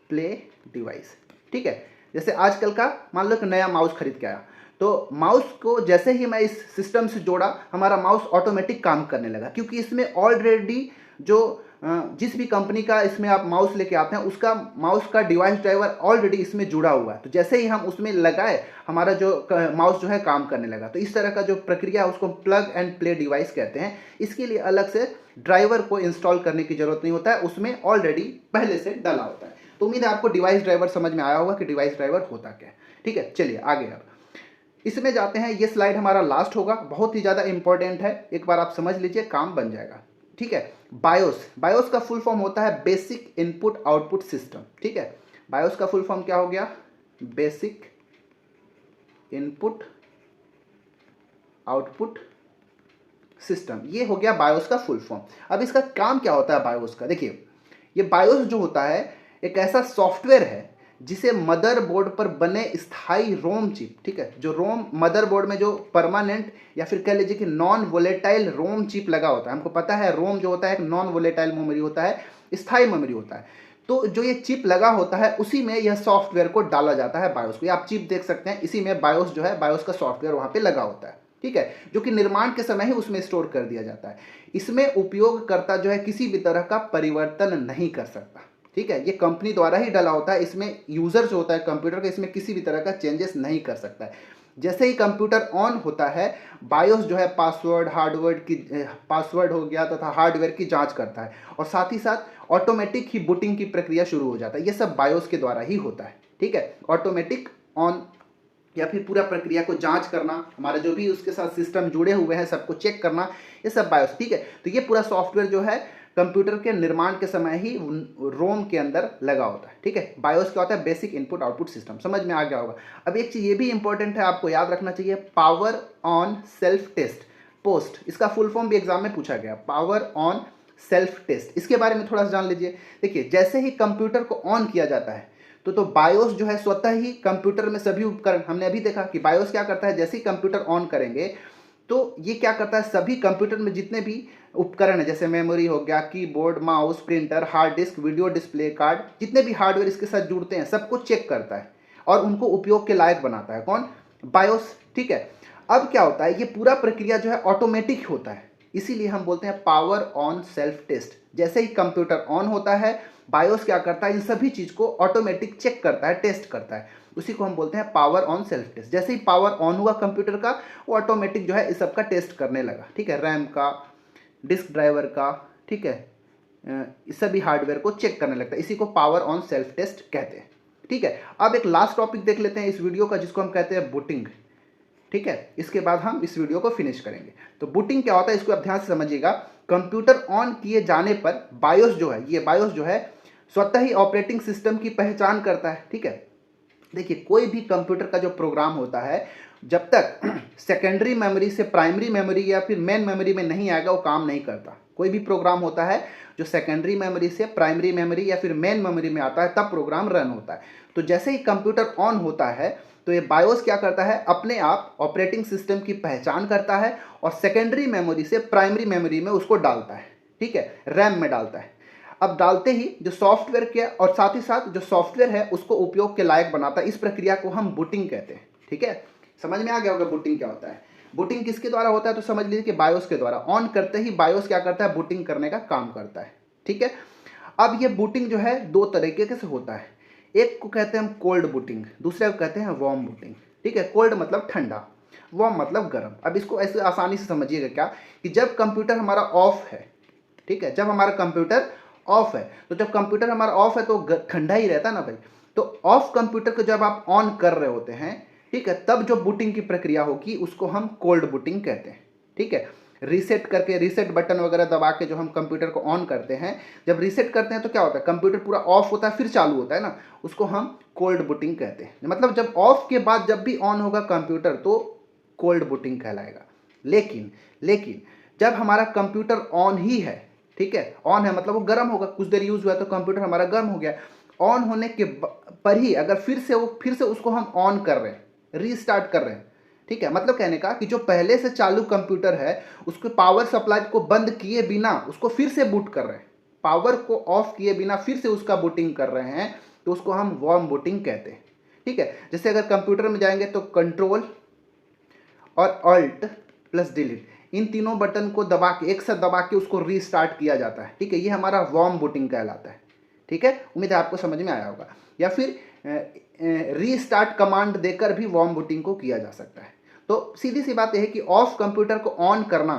प्ले डिवाइस। ठीक है, जैसे आजकल का मान लो कि नया माउस खरीद के आया, तो माउस को जैसे ही मैं इस सिस्टम से जोड़ा हमारा माउस ऑटोमेटिक काम करने लगा, क्योंकि इसमें ऑलरेडी जो जिस भी कंपनी का इसमें आप माउस लेके आते हैं उसका माउस का डिवाइस ड्राइवर ऑलरेडी इसमें जुड़ा हुआ है। तो जैसे ही हम उसमें लगाए हमारा जो माउस जो है काम करने लगा। तो इस तरह का जो प्रक्रिया है उसको प्लग एंड प्ले डिवाइस कहते हैं। इसके लिए अलग से ड्राइवर को इंस्टॉल करने की जरूरत नहीं होता है, उसमें ऑलरेडी पहले से डला होता है। तो उम्मीद है आपको डिवाइस ड्राइवर समझ में आया होगा कि डिवाइस ड्राइवर होता क्या है। ठीक है, चलिए आगे अब इसमें जाते हैं। ये स्लाइड हमारा लास्ट होगा, बहुत ही ज़्यादा इंपॉर्टेंट है, एक बार आप समझ लीजिए काम बन जाएगा। ठीक है, बायोस, बायोस का फुल फॉर्म होता है बेसिक इनपुट आउटपुट सिस्टम। ठीक है, बायोस का फुल फॉर्म क्या हो गया? बेसिक इनपुट आउटपुट सिस्टम, ये हो गया बायोस का फुल फॉर्म। अब इसका काम क्या होता है बायोस का? देखिए, ये बायोस जो होता है एक ऐसा सॉफ्टवेयर है जिसे मदरबोर्ड पर बने स्थायी रोम चिप, ठीक है, जो रोम मदरबोर्ड में जो परमानेंट या फिर कह लीजिए कि नॉन वोलेटाइल रोम चिप लगा होता है। हमको पता है रोम जो होता है एक नॉन वोलेटाइल मेमोरी होता है, स्थायी मेमोरी होता है। तो जो ये चिप लगा होता है उसी में यह सॉफ्टवेयर को डाला जाता है बायोस को। आप चिप देख सकते हैं, इसी में बायोस जो है, बायोस का सॉफ्टवेयर वहाँ पे लगा होता है। ठीक है, जो कि निर्माण के समय ही उसमें स्टोर कर दिया जाता है। इसमें उपयोगकर्ता जो है किसी भी तरह का परिवर्तन नहीं कर सकता। ठीक है, ये कंपनी द्वारा ही डाला होता है। इसमें यूजर जो होता है कंप्यूटर का, इसमें किसी भी तरह का चेंजेस नहीं कर सकता है। जैसे ही कंप्यूटर ऑन होता है बायोस जो है पासवर्ड हो गया तथा हार्डवेयर की जांच करता है और साथ ही साथ ऑटोमेटिक ही बूटिंग की प्रक्रिया शुरू हो जाता है। ये सब बायोस के द्वारा ही होता है। ठीक है, ऑटोमेटिक ऑन या फिर पूरा प्रक्रिया को जांच करना, हमारे जो भी उसके साथ सिस्टम जुड़े हुए हैं सबको चेक करना, ये सब बायोस। ठीक है, तो ये पूरा सॉफ्टवेयर जो है कंप्यूटर के निर्माण के समय ही रोम के अंदर लगा होता है। ठीक है, बायोस क्या होता है? Basic input output system. समझ में आ गया होगा। अब एक चीज़ ये भी इंपॉर्टेंट है, आपको याद रखना चाहिए, power on self test, POST, इसका फुल फॉर्म भी एग्जाम में पूछा गया, पावर ऑन सेल्फ टेस्ट। इसके बारे में थोड़ा सा जान लीजिए। देखिए, जैसे ही कंप्यूटर को ऑन किया जाता है तो बायोस जो है स्वतः ही कंप्यूटर में सभी उपकरण, हमने अभी देखा कि बायोस क्या करता है, जैसे ही कंप्यूटर ऑन करेंगे तो ये क्या करता है, सभी कंप्यूटर में जितने भी उपकरण है, जैसे मेमोरी हो गया, keyboard, mouse, printer, hard disk, video display card, जितने भी हार्डवेयर इसके साथ जुड़ते हैं सबको चेक करता है और उनको उपयोग के लायक बनाता है। कौन? बायोस। ठीक है, अब क्या होता है, ये पूरा प्रक्रिया जो है ऑटोमेटिक होता है, इसीलिए हम बोलते हैं पावर ऑन सेल्फ टेस्ट। जैसे ही कंप्यूटर ऑन होता है बायोस क्या करता है, इन सभी चीज़ को ऑटोमेटिक चेक करता है, टेस्ट करता है, उसी को हम बोलते हैं पावर ऑन सेल्फ टेस्ट। जैसे ही पावर ऑन हुआ कंप्यूटर का, वो ऑटोमेटिक जो है इस सब का टेस्ट करने लगा। ठीक है, रैम का, डिस्क ड्राइवर का, ठीक है, सभी हार्डवेयर को चेक करने लगता है, इसी को पावर ऑन सेल्फ टेस्ट कहते हैं। ठीक है, अब एक लास्ट टॉपिक देख लेते हैं इस वीडियो का, जिसको हम कहते हैं बूटिंग। ठीक है, इसके बाद हम इस वीडियो को फिनिश करेंगे। तो बूटिंग क्या होता है इसको आप ध्यान से समझिएगा। कंप्यूटर ऑन किए जाने पर बायोस जो है, ये बायोस जो है स्वतः ही ऑपरेटिंग सिस्टम की पहचान करता है। ठीक है, देखिए, कोई भी कंप्यूटर का जो प्रोग्राम होता है जब तक सेकेंडरी मेमोरी से प्राइमरी मेमोरी या फिर मेन मेमोरी में नहीं आएगा वो काम नहीं करता। कोई भी प्रोग्राम होता है जो सेकेंडरी मेमोरी से प्राइमरी मेमोरी या फिर मेन मेमोरी में आता है तब प्रोग्राम रन होता है। तो जैसे ही कंप्यूटर ऑन होता है तो ये बायोस क्या करता है, अपने आप ऑपरेटिंग सिस्टम की पहचान करता है और सेकेंडरी मेमोरी से प्राइमरी मेमोरी में उसको डालता है। ठीक है, रैम में डालता है। अब डालते ही जो सॉफ्टवेयर के और साथ ही साथ जो सॉफ्टवेयर है उसको उपयोग के लायक बनाता है। इस प्रक्रिया को हम बूटिंग कहते हैं। ठीक है, समझ में आ गया होगा बूटिंग क्या होता है। बूटिंग किसके द्वारा होता है? तो समझ लीजिए कि बायोस के द्वारा। ऑन करते ही बायोस क्या करता है, बूटिंग करने का काम करता है। ठीक है, अब ये बूटिंग जो है दो तरीके से होता है। एक को कहते हैं हम कोल्ड बूटिंग, दूसरे को कहते हैं वार्म बूटिंग। ठीक है, कोल्ड मतलब ठंडा, वार्म मतलब गर्म। अब इसको ऐसे आसानी से समझिएगा क्या कि जब कंप्यूटर हमारा ऑफ है, ठीक है, जब हमारा कंप्यूटर ऑफ है, तो जब कंप्यूटर हमारा ऑफ है तो ठंडा ही रहता है ना भाई। तो ऑफ कंप्यूटर को जब आप ऑन कर रहे होते हैं, ठीक है, तब जो बूटिंग की प्रक्रिया होगी उसको हम कोल्ड बूटिंग कहते हैं, ठीक है। रीसेट करके, रीसेट बटन वगैरह दबा के जो हम कंप्यूटर को ऑन करते हैं, जब रीसेट करते हैं तो क्या होता है, कंप्यूटर पूरा ऑफ होता है फिर चालू होता है ना, उसको हम कोल्ड बूटिंग कहते हैं। मतलब जब ऑफ के बाद जब भी ऑन होगा कंप्यूटर तो कोल्ड बूटिंग कहलाएगा। लेकिन जब हमारा कंप्यूटर ऑन ही है, ठीक है, ऑन है मतलब वो गर्म होगा, कुछ देर यूज हुआ तो कंप्यूटर हमारा गर्म हो गया। ऑन होने के पर ही अगर फिर से उसको हम ऑन कर रहे हैं, रीस्टार्ट कर रहे हैं, ठीक है, मतलब कहने का कि जो पहले से चालू कंप्यूटर है उसके पावर सप्लाई को बंद किए बिना उसको फिर से बूट कर रहे हैं, पावर को ऑफ किए बिना फिर से उसका बूटिंग कर रहे हैं, तो उसको हम वार्म बूटिंग कहते हैं, ठीक है। जैसे अगर कंप्यूटर में जाएंगे तो कंट्रोल और अल्ट प्लस डिलीट, इन तीनों बटन को दबा के, एक साथ दबा के उसको रीस्टार्ट किया जाता है, ठीक है, ये हमारा वार्म बूटिंग कहलाता है, ठीक है। उम्मीद है आपको समझ में आया होगा। या फिर रीस्टार्ट कमांड देकर भी वार्म बूटिंग को किया जा सकता है। तो सीधी सी बात यह है कि ऑफ कंप्यूटर को ऑन करना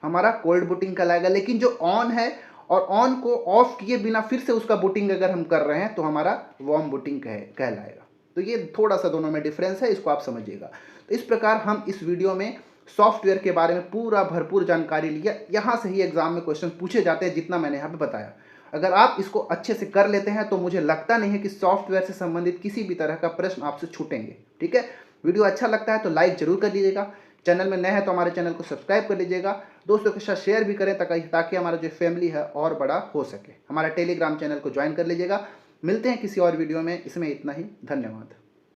हमारा कोल्ड बूटिंग कहलाएगा, लेकिन जो ऑन है और ऑन को ऑफ किए बिना फिर से उसका बूटिंग अगर हम कर रहे हैं तो हमारा वार्म बूटिंग कहलाएगा। तो ये थोड़ा सा दोनों में डिफरेंस है, इसको आप समझिएगा। तो इस प्रकार हम इस वीडियो में सॉफ्टवेयर के बारे में पूरा भरपूर जानकारी लिया। यहाँ से ही एग्जाम में क्वेश्चन पूछे जाते हैं, जितना मैंने यहाँ पे बताया। अगर आप इसको अच्छे से कर लेते हैं तो मुझे लगता नहीं है कि सॉफ्टवेयर से संबंधित किसी भी तरह का प्रश्न आपसे छूटेंगे, ठीक है। वीडियो अच्छा लगता है तो लाइक जरूर कर लीजिएगा, चैनल में नए हैं तो हमारे चैनल को सब्सक्राइब कर लीजिएगा, दोस्तों के साथ शेयर भी करें ताकि हमारा जो फैमिली है और बड़ा हो सके। हमारा टेलीग्राम चैनल को ज्वाइन कर लीजिएगा। मिलते हैं किसी और वीडियो में, इसमें इतना ही, धन्यवाद।